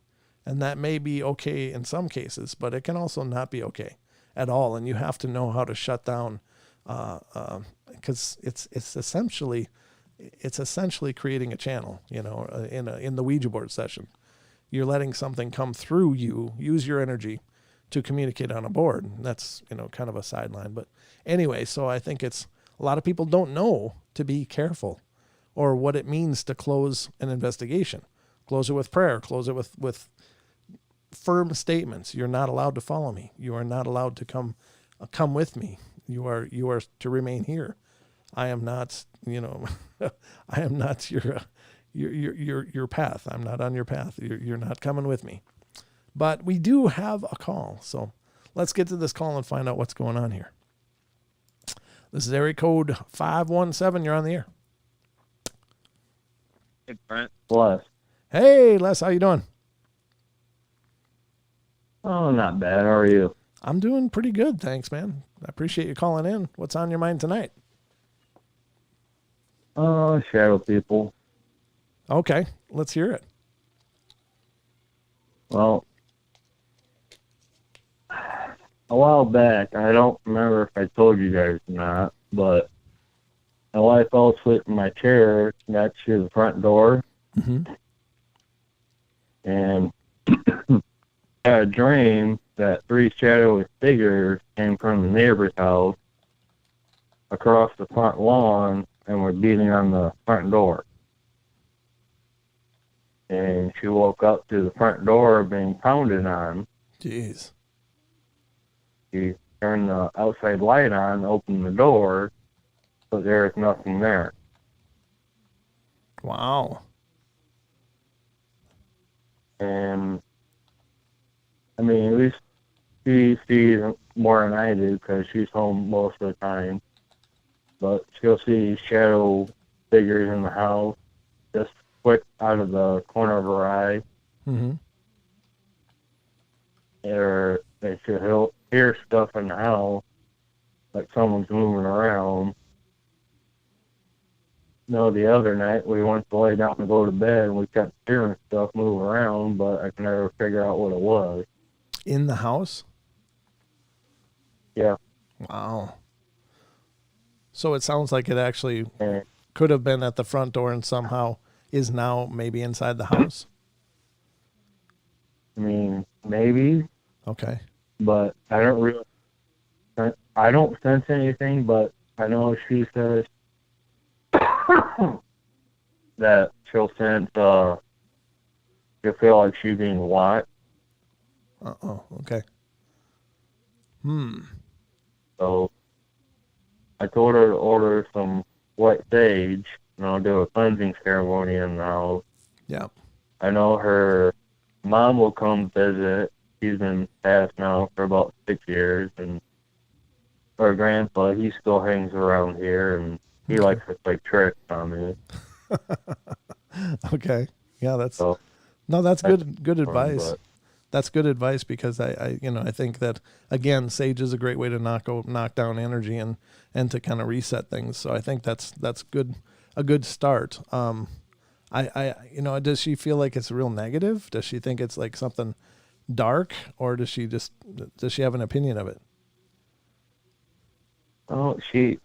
Speaker 1: and that may be okay in some cases, but it can also not be okay at all. And you have to know how to shut down, because it's essentially creating a channel, in the Ouija board session. You're letting something come through you, use your energy to communicate on a board. That's, kind of a sideline. But anyway, so I think a lot of people don't know to be careful, or what it means to close an investigation. Close it with prayer, close it with firm statements. You're not allowed to follow me. You are not allowed to come with me. You are to remain here. I am not, I am not your path. I'm not on your path. You're not coming with me. But we do have a call. So let's get to this call and find out what's going on here. This is area code 517. You're on the air.
Speaker 2: Hey, Brent. Les.
Speaker 1: Hey, Les. How you doing?
Speaker 2: Oh, not bad. How are you?
Speaker 1: I'm doing pretty good. Thanks, man. I appreciate you calling in. What's on your mind tonight?
Speaker 2: Shadow people.
Speaker 1: Okay, let's hear it.
Speaker 2: Well, a while back, I don't remember if I told you guys or not, but my wife fell asleep in my chair next to the front door.
Speaker 1: Mm-hmm.
Speaker 2: And I had a dream that 3 shadowy figures came from the neighbor's house across the front lawn and were beating on the front door. And she woke up to the front door being pounded on.
Speaker 1: Jeez.
Speaker 2: She turned the outside light on, opened the door, but there was nothing there.
Speaker 1: Wow.
Speaker 2: And, I mean, at least she sees more than I do because she's home most of the time. But she'll see shadow figures in the house just quick out of the corner of her eye.
Speaker 1: Mm-hmm.
Speaker 2: Or she'll hear stuff in the house, like someone's moving around. No, the other night we went to lay down and go to bed, and we kept hearing stuff move around, but I could never figure out what it was.
Speaker 1: In the house?
Speaker 2: Yeah,
Speaker 1: Wow. So it sounds like it actually
Speaker 2: and
Speaker 1: could have been at the front door and somehow is now maybe inside the house.
Speaker 2: I mean, maybe,
Speaker 1: Okay.
Speaker 2: but I don't sense anything, but I know she says that she'll sense, she'll feel like she's being watched.
Speaker 1: Uh-oh. Okay.
Speaker 2: So I told her to order some white sage, and I'll do a cleansing ceremony in the house.
Speaker 1: Yeah.
Speaker 2: I know her mom will come visit. She's been passed now for about 6 years, and her grandpa, he still hangs around here, and he likes to play tricks on me.
Speaker 1: Okay. Yeah, that's
Speaker 2: So
Speaker 1: no, that's
Speaker 2: that's
Speaker 1: good
Speaker 2: fun,
Speaker 1: advice.
Speaker 2: but
Speaker 1: That's good advice because I think that again, sage is a great way to knock down energy and to kind of reset things. So I think that's good, a good start. Does she feel like it's real negative? Does she think it's like something dark, or does she have an opinion of it?
Speaker 2: oh, she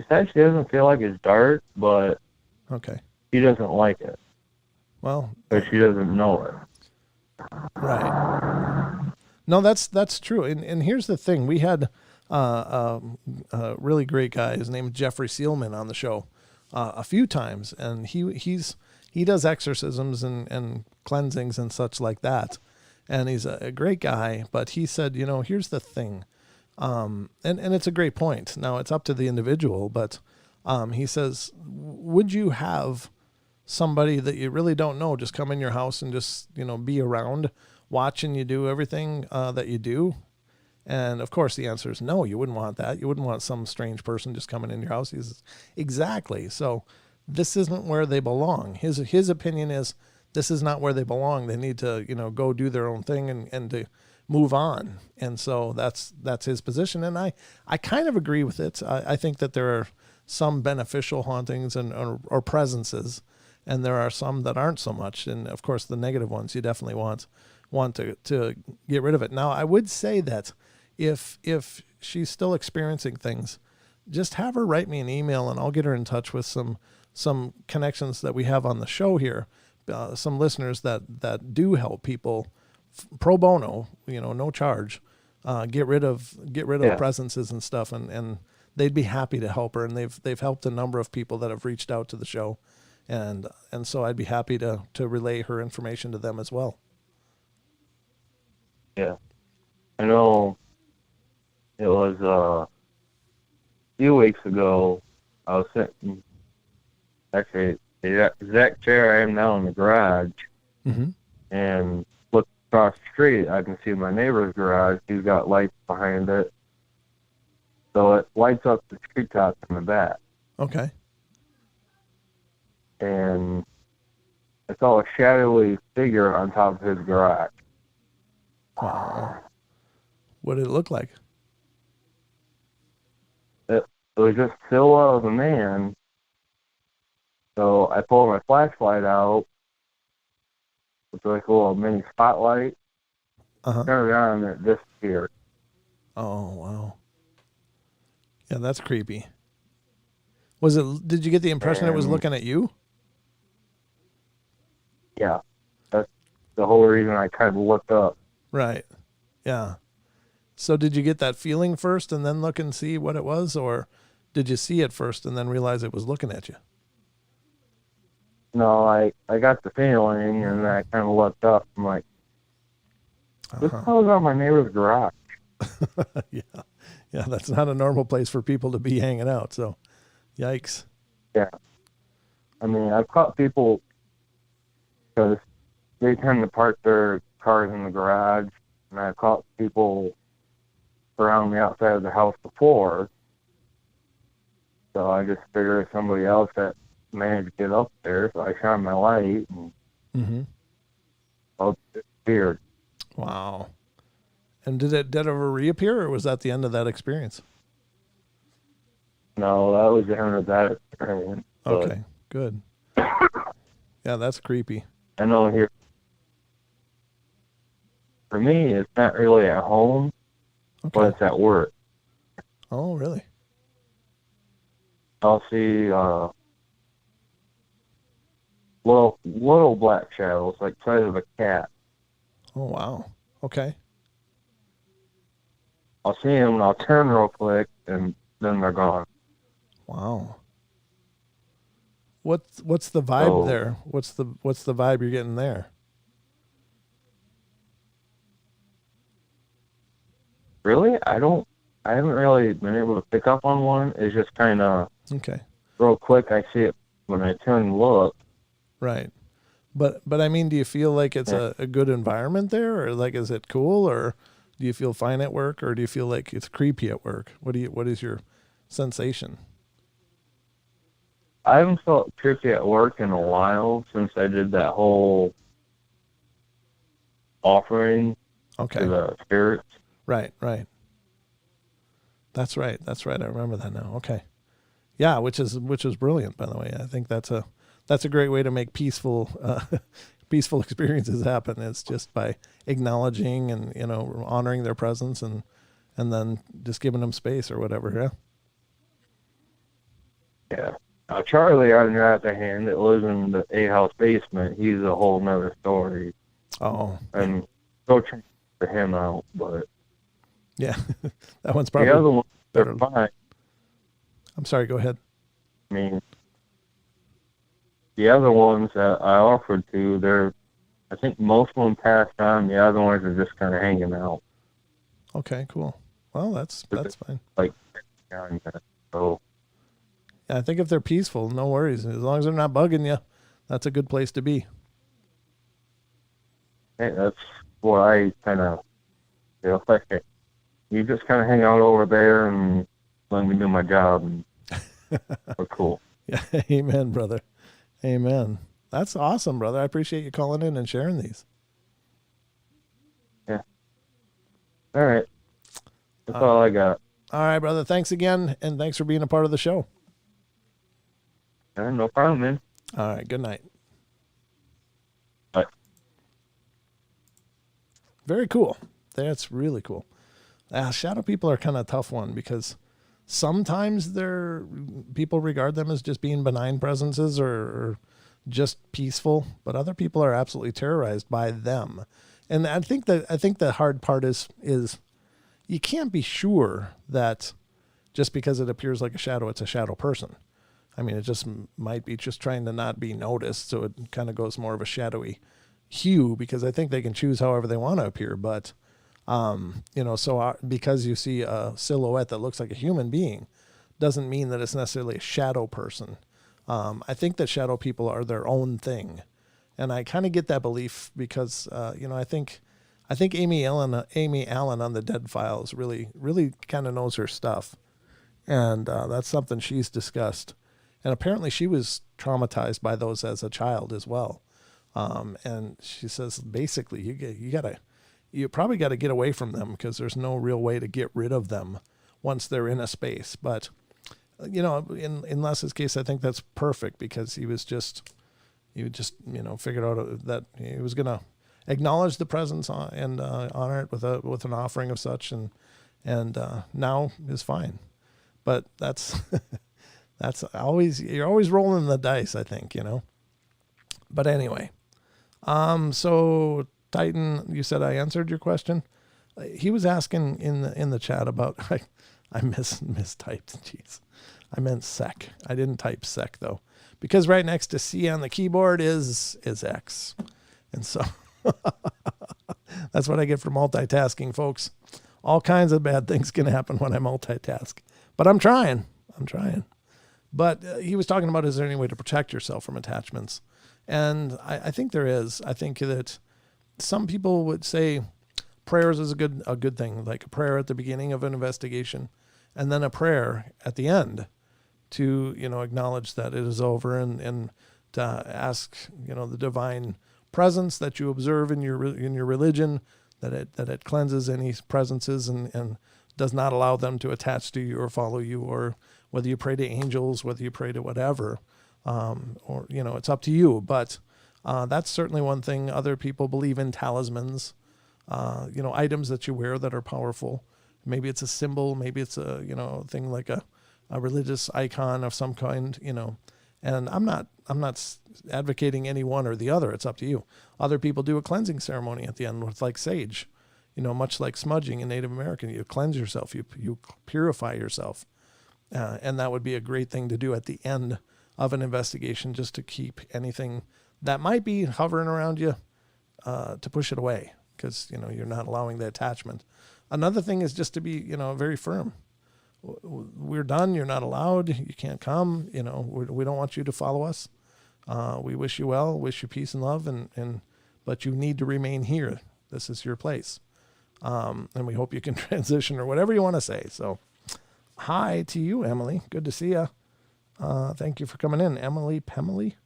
Speaker 2: said she doesn't feel like it's dark, but
Speaker 1: Okay.
Speaker 2: she doesn't like it,
Speaker 1: Well,
Speaker 2: but she doesn't know it.
Speaker 1: right. No, that's true. And here's the thing: we had a really great guy. His name is Jeffrey Seelman on the show a few times, and he does exorcisms and cleansings and such like that. And he's a great guy. But he said, here's the thing, and it's a great point. Now it's up to the individual, but he says, would you have somebody that you really don't know just come in your house and just be around watching you do everything that you do? And of course the answer is no. You wouldn't want that. You wouldn't want some strange person just coming in your house. Exactly. So this isn't where they belong. His opinion is this is not where they belong. They need to go do their own thing and to move on. And so that's his position, and I kind of agree with it. I think that there are some beneficial hauntings or presences, and there are some that aren't so much. And of course, the negative ones you definitely want to get rid of it. Now, I would say that if she's still experiencing things, just have her write me an email, and I'll get her in touch with some connections that we have on the show here, some listeners that do help people pro bono, no charge, get rid of presences and stuff, and they'd be happy to help her, and they've helped a number of people that have reached out to the show. And so I'd be happy to relay her information to them as well.
Speaker 2: Yeah. I know it was a few weeks ago, I was sitting, actually, the exact chair I am now in the garage, and look across the street, I can see my neighbor's garage. He's got lights behind it. So it lights up the treetops in the back.
Speaker 1: Okay.
Speaker 2: And I saw a shadowy figure on top of his garage.
Speaker 1: Wow. What did it look like?
Speaker 2: It was just silhouette of a man. So I pulled my flashlight out with like a little mini spotlight, turned it on, and it disappeared.
Speaker 1: Oh, wow. Yeah, that's creepy. Did you get the impression it was looking at you?
Speaker 2: Yeah. That's the whole reason I kind of looked up.
Speaker 1: Right. Yeah. So did you get that feeling first and then look and see what it was, or did you see it first and then realize it was looking at you?
Speaker 2: No, I got the feeling, and I kind of looked up. I'm like, this hell's on my neighbor's garage.
Speaker 1: Yeah. Yeah, that's not a normal place for people to be hanging out, so yikes.
Speaker 2: Yeah. I mean, I've caught people because they tend to park their cars in the garage, and I've caught people around the outside of the house before. So I just figured somebody else that managed to get up there, so I shone my light, and it disappeared.
Speaker 1: Wow. And did it ever reappear, or was that the end of that experience?
Speaker 2: No, that was the end of that experience.
Speaker 1: Okay. good. Yeah, that's creepy.
Speaker 2: I know here, for me, it's not really at home,
Speaker 1: Okay.
Speaker 2: but it's at work.
Speaker 1: Oh, really?
Speaker 2: I'll see little black shadows, like size of a cat.
Speaker 1: Oh, wow. Okay.
Speaker 2: I'll see them and I'll turn real quick, and then they're gone.
Speaker 1: Wow. What's the vibe
Speaker 2: So
Speaker 1: there? What's the vibe you're getting there?
Speaker 2: really, I haven't really been able to pick up on one. It's just kind of
Speaker 1: Okay.
Speaker 2: real quick. I see it when I turn and look.
Speaker 1: Right. But I mean, do you feel like it's a good environment there, or like is it cool, or do you feel fine at work, or do you feel like it's creepy at work? What is your sensation?
Speaker 2: I haven't felt trippy at work in a while since I did that whole offering
Speaker 1: Okay.
Speaker 2: to the spirits.
Speaker 1: Right. That's right. I remember that now. Okay. Yeah, which is brilliant, by the way. I think that's a great way to make peaceful peaceful experiences happen. It's just by acknowledging and honoring their presence and then just giving them space or whatever. Yeah.
Speaker 2: Yeah. Now, Charlie, on the other hand, that lives in the A-house basement, he's a whole nother story.
Speaker 1: Oh.
Speaker 2: And go try to figure him out, but
Speaker 1: Yeah, that one's probably
Speaker 2: the other ones, they're
Speaker 1: better.
Speaker 2: fine.
Speaker 1: I'm sorry. Go ahead.
Speaker 2: I mean, the other ones that I offered to, I think most of them passed on. The other ones are just kind of hanging out.
Speaker 1: Okay. Cool. Well, that's fine.
Speaker 2: Like, so,
Speaker 1: Yeah, I think if they're peaceful, no worries. As long as they're not bugging you, that's a good place to be.
Speaker 2: hey, that's what I kind of feel like. You just kind of hang out over there and let me do my job, and we're cool.
Speaker 1: Yeah. Amen, brother. Amen. That's awesome, brother. I appreciate you calling in and sharing these.
Speaker 2: Yeah. All right. That's all I got.
Speaker 1: All right, brother. Thanks again, and thanks for being a part of the show.
Speaker 2: No problem, man.
Speaker 1: All right. Good night.
Speaker 2: Bye.
Speaker 1: Very cool. That's really cool. Shadow people are kind of a tough one because sometimes people regard them as just being benign presences or just peaceful, but other people are absolutely terrorized by them. And I think the hard part is you can't be sure that just because it appears like a shadow, it's a shadow person. I mean, it just might be just trying to not be noticed, so it kind of goes more of a shadowy hue because I think they can choose however they want to appear. But because you see a silhouette that looks like a human being, doesn't mean that it's necessarily a shadow person. I think that shadow people are their own thing, and I kind of get that belief because I think Amy Allen on the Dead Files really kind of knows her stuff, and that's something she's discussed. And apparently she was traumatized by those as a child as well. And she says basically you probably got to get away from them because there's no real way to get rid of them once they're in a space. But in Les's case, I think that's perfect because he figured out that he was going to acknowledge the presence and honor it with an offering of such, and now is fine. But that's you're always rolling the dice, I think, But anyway, so Titan, you said I answered your question. He was asking in the chat about I mistyped. Jeez, I meant sec. I didn't type sec though, because right next to C on the keyboard is X, and so that's what I get for multitasking, folks. All kinds of bad things can happen when I multitask, but I'm trying. But he was talking about, is there any way to protect yourself from attachments? And I think there is. I think that some people would say prayers is a good thing, like a prayer at the beginning of an investigation and then a prayer at the end to, acknowledge that it is over and to ask, the divine presence that you observe in your religion, that it cleanses any presences and does not allow them to attach to you or follow you, or whether you pray to angels, whether you pray to whatever, or, it's up to you. But that's certainly one thing. Other people believe in talismans, items that you wear that are powerful. Maybe it's a symbol, maybe it's a, thing like a religious icon of some kind, and I'm not advocating any one or the other. It's up to you. Other people do a cleansing ceremony at the end with like sage, much like smudging in Native American. You cleanse yourself, you purify yourself. And that would be a great thing to do at the end of an investigation, just to keep anything that might be hovering around you, to push it away, because, you're not allowing the attachment. Another thing is just to be, very firm. We're done. You're not allowed. You can't come. We don't want you to follow us. We wish you well, wish you peace and love, but you need to remain here. This is your place. And we hope you can transition or whatever you want to say. So hi to you, Emily. Good to see you. Thank you for coming in. Emily Pemily.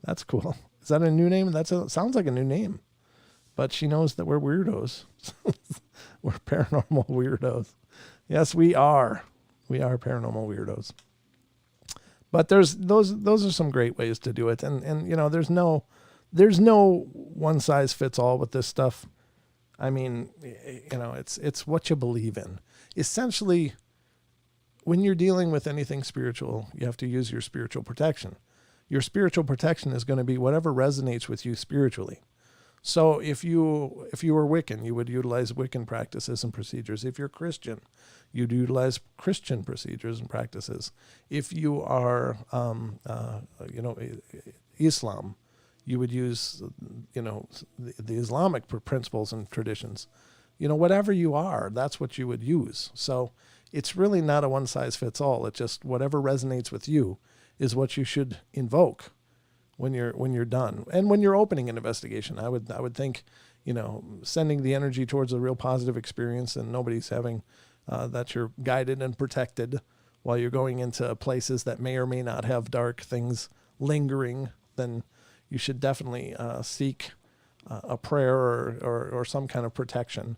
Speaker 1: That's cool. Is that a new name? Sounds like a new name, but she knows that we're weirdos. We're paranormal weirdos. Yes, we are. We are paranormal weirdos. But those are some great ways to do it. And there's no one size fits all with this stuff. I mean, it's what you believe in. Essentially, when you're dealing with anything spiritual, you have to use your spiritual protection. Your spiritual protection is going to be whatever resonates with you spiritually. So if you were Wiccan, you would utilize Wiccan practices and procedures. If you're Christian, you'd utilize Christian procedures and practices. If you are, Islam, you would use, the Islamic principles and traditions. Whatever you are, that's what you would use. So it's really not a one size fits all. It's just whatever resonates with you is what you should invoke when you're done. And when you're opening an investigation, I would think, sending the energy towards a real positive experience, and nobody's having, that you're guided and protected while you're going into places that may or may not have dark things lingering, then you should definitely seek a prayer or some kind of protection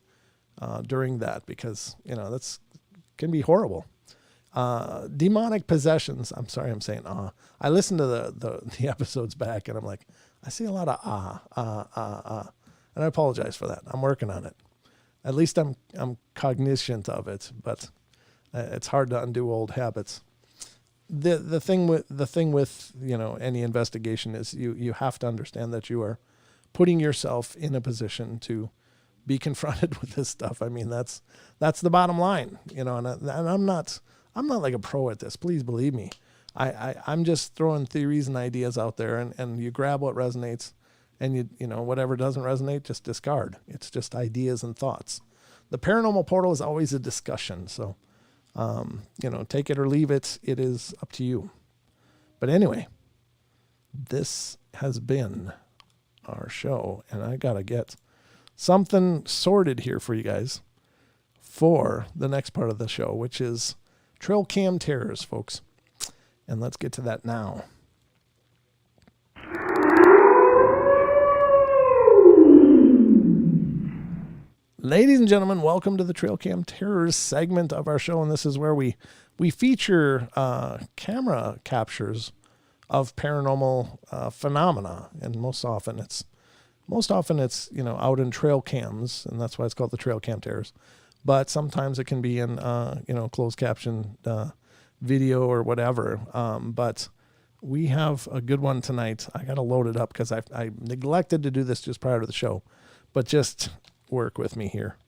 Speaker 1: during that, because, that's can be horrible. Demonic possessions. I'm sorry, I'm saying I listened to the episodes back, and I'm like, I see a lot of and I apologize for that. I'm working on it. At least I'm cognizant of it, but it's hard to undo old habits. The thing with any investigation is you have to understand that you are putting yourself in a position to be confronted with this stuff. I mean, that's the bottom line, and I'm not like a pro at this. Please believe me. I'm just throwing theories and ideas out there, and you grab what resonates, and whatever doesn't resonate, just discard. It's just ideas and thoughts. The paranormal portal is always a discussion. So, take it or leave it. It is up to you. But anyway, this has been our show, and I got to get something sorted here for you guys for the next part of the show, which is trail cam terrors, folks. And let's get to that now. Ladies and gentlemen, welcome to the Trail Cam Terrors segment of our show, and this is where we feature camera captures of paranormal phenomena, and most often it's out in trail cams, and that's why it's called the Trail Cam Terrors. But sometimes it can be in closed caption video or whatever. But we have a good one tonight. I got to load it up because I neglected to do this just prior to the show, but just work with me here.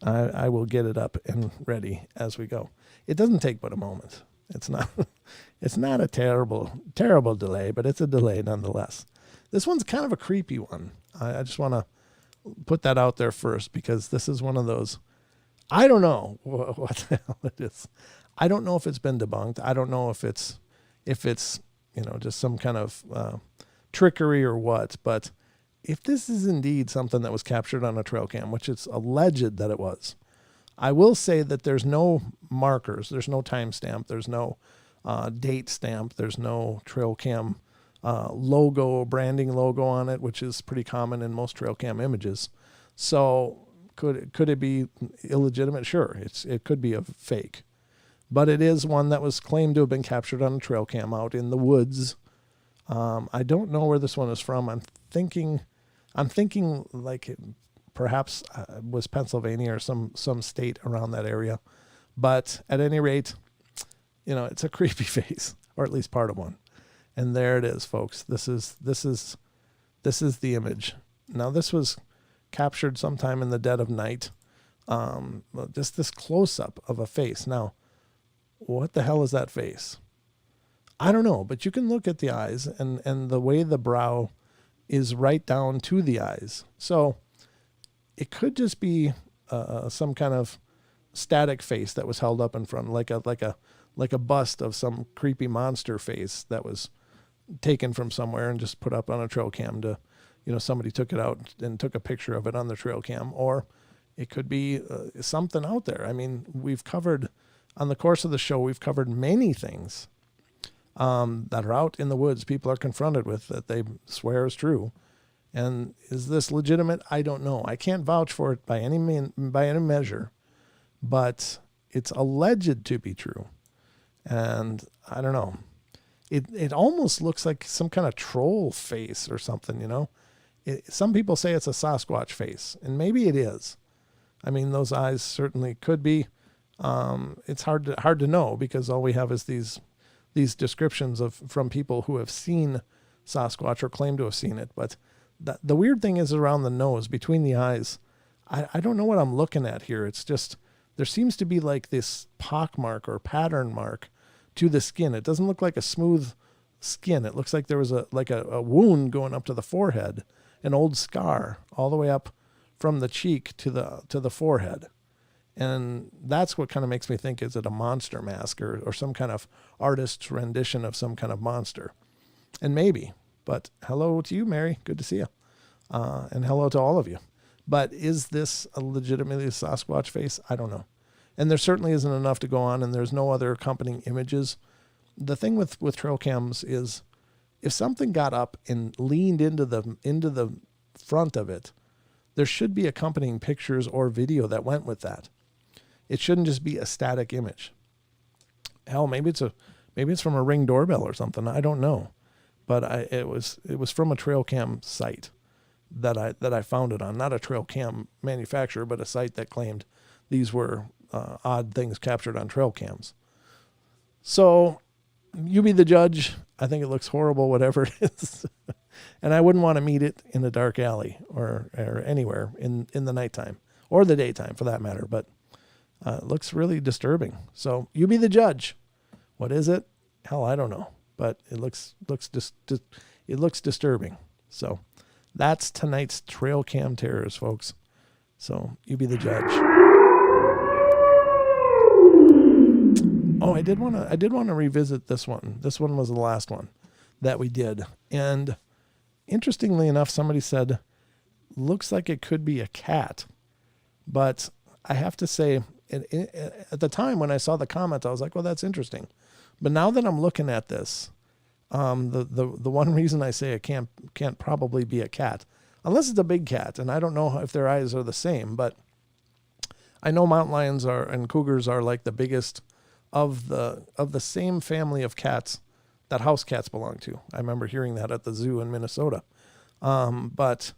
Speaker 1: I will get it up and ready as we go. It doesn't take but a moment. It's not a terrible delay, but it's a delay nonetheless. This one's kind of a creepy one. I just want to put that out there first, because this is one of those, I don't know what the hell it is. I don't know if it's been debunked. I don't know if it's just some kind of trickery or what, but if this is indeed something that was captured on a trail cam, which it's alleged that it was, I will say that there's no markers, there's no timestamp, there's no date stamp, there's no trail cam branding logo on it, which is pretty common in most trail cam images. So could it be illegitimate? Sure, it could be a fake, but it is one that was claimed to have been captured on a trail cam out in the woods I don't know where this one is from. I'm thinking like it perhaps was Pennsylvania or some state around that area. But at any rate, it's a creepy face, or at least part of one. And there it is, folks. This is the image. Now this was captured sometime in the dead of night. Just this close up of a face. Now, what the hell is that face? I don't know, but you can look at the eyes and the way the brow is right down to the eyes. So it could just be some kind of static face that was held up in front, like a bust of some creepy monster face that was taken from somewhere and just put up on a trail cam to, somebody took it out and took a picture of it on the trail cam. Or it could be something out there. I mean, on the course of the show, we've covered many things that are out in the woods, people are confronted with that they swear is true. And is this legitimate? I don't know. I can't vouch for it by any measure, but it's alleged to be true. And I don't know. It almost looks like some kind of troll face or something, Some people say it's a Sasquatch face, and maybe it is. I mean, those eyes certainly could be. It's hard to know because all we have is these descriptions from people who have seen Sasquatch or claim to have seen it. But the weird thing is around the nose, between the eyes. I don't know what I'm looking at here. It's just, there seems to be like this pock mark or pattern mark to the skin. It doesn't look like a smooth skin. It looks like there was a wound going up to the forehead, an old scar all the way up from the cheek to the forehead. And that's what kind of makes me think, is it a monster mask or some kind of artist's rendition of some kind of monster? And maybe, but hello to you, Mary. Good to see you. And hello to all of you. But is this a legitimately Sasquatch face? I don't know. And there certainly isn't enough to go on, and there's no other accompanying images. The thing with trail cams is if something got up and leaned into the front of it, there should be accompanying pictures or video that went with that. It shouldn't just be a static image. Hell, maybe it's from a Ring doorbell or something. I don't know, but it was from a trail cam site that I found it on. Not a trail cam manufacturer, but a site that claimed these were odd things captured on trail cams. So you be the judge. I think it looks horrible, whatever it is, and I wouldn't want to meet it in a dark alley or anywhere in the nighttime or the daytime for that matter. But it looks really disturbing. So you be the judge. What is it? Hell, I don't know. But it looks disturbing. So that's tonight's trail cam terrors, folks. So you be the judge. Oh, I did want to revisit this one. This one was the last one that we did. And interestingly enough, somebody said, looks like it could be a cat. But I have to say, at the time when I saw the comment, I was like, well, that's interesting. But now that I'm looking at this, the one reason I say it can't probably be a cat, unless it's a big cat, and I don't know if their eyes are the same, but I know mountain lions and cougars are like the biggest of the same family of cats that house cats belong to. I remember hearing that at the zoo in Minnesota. But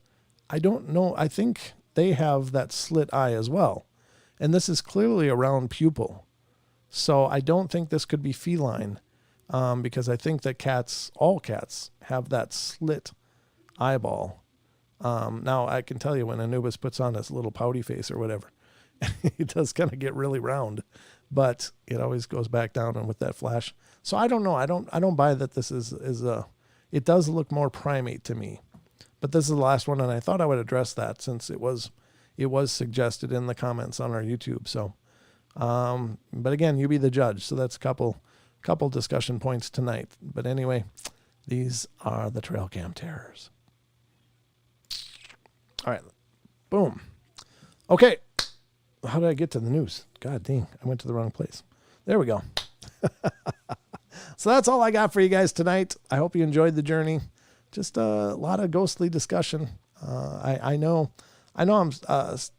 Speaker 1: I don't know. I think they have that slit eye as well. And this is clearly a round pupil. So I don't think this could be feline, because I think that all cats have that slit eyeball. Now I can tell you when Anubis puts on his little pouty face or whatever, it does kind of get really round, but it always goes back down and with that flash. So I don't know. I don't buy that this is it does look more primate to me, but this is the last one. And I thought I would address that since it was suggested in the comments on our YouTube. So, but again, you be the judge. So that's a couple discussion points tonight. But anyway, these are the trail cam terrors. All right. Boom. Okay. How did I get to the news? God dang, I went to the wrong place. There we go. So that's all I got for you guys tonight. I hope you enjoyed the journey. Just a lot of ghostly discussion. I know I'm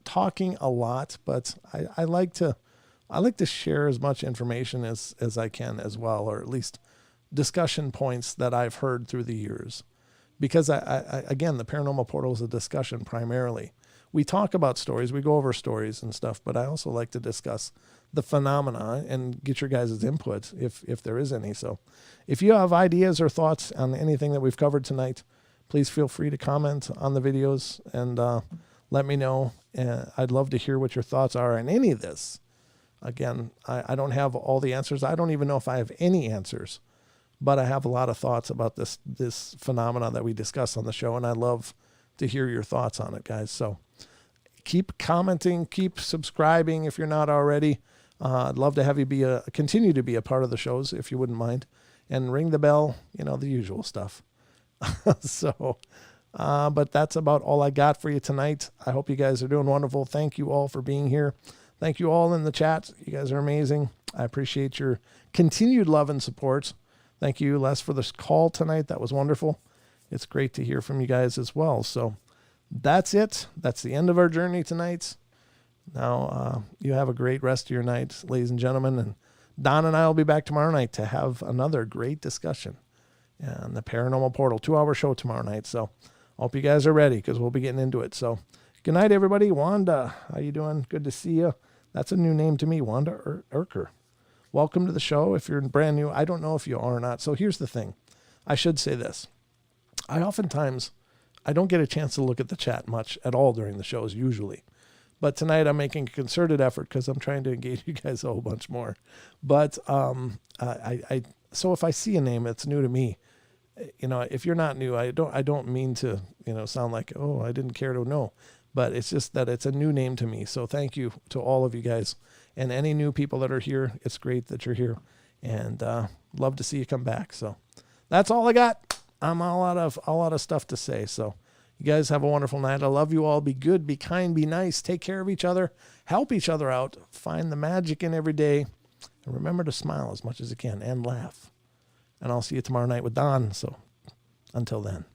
Speaker 1: talking a lot, but I like to share as much information as I can as well, or at least discussion points that I've heard through the years. Because again, the Paranormal Portal is a discussion primarily. We talk about stories, we go over stories and stuff, but I also like to discuss the phenomena and get your guys' input if there is any. So if you have ideas or thoughts on anything that we've covered tonight, please feel free to comment on the videos and let me know. I'd love to hear what your thoughts are on any of this. Again, I don't have all the answers. I don't even know if I have any answers, but I have a lot of thoughts about this phenomena that we discuss on the show, and I love to hear your thoughts on it, guys. So keep commenting, keep subscribing if you're not already. I'd love to have you continue to be a part of the shows if you wouldn't mind, and ring the bell, the usual stuff. So, but that's about all I got for you tonight. I hope you guys are doing wonderful. Thank you all for being here. Thank you all in the chat. You guys are amazing. I appreciate your continued love and support. Thank you, Les, for this call tonight. That was wonderful. It's great to hear from you guys as well. So that's it. That's the end of our journey tonight. Now, you have a great rest of your night, ladies and gentlemen. And Don and I will be back tomorrow night to have another great discussion on the Paranormal Portal 2-hour show tomorrow night. So I hope you guys are ready because we'll be getting into it. So good night, everybody. Wanda, how you doing? Good to see you. That's a new name to me, Wanda Urker. Welcome to the show. If you're brand new, I don't know if you are or not. So here's the thing. I should say this. I don't get a chance to look at the chat much at all during the shows usually. But tonight I'm making a concerted effort because I'm trying to engage you guys a whole bunch more. But so if I see a name that's new to me, if you're not new, I don't mean to, sound like, oh, I didn't care to know. But it's just that it's a new name to me. So thank you to all of you guys and any new people that are here. It's great that you're here, and love to see you come back. So that's all I got. I'm all out of stuff to say. So you guys have a wonderful night. I love you all. Be good, be kind, be nice. Take care of each other. Help each other out. Find the magic in every day. And remember to smile as much as you can and laugh. And I'll see you tomorrow night with Don. So until then.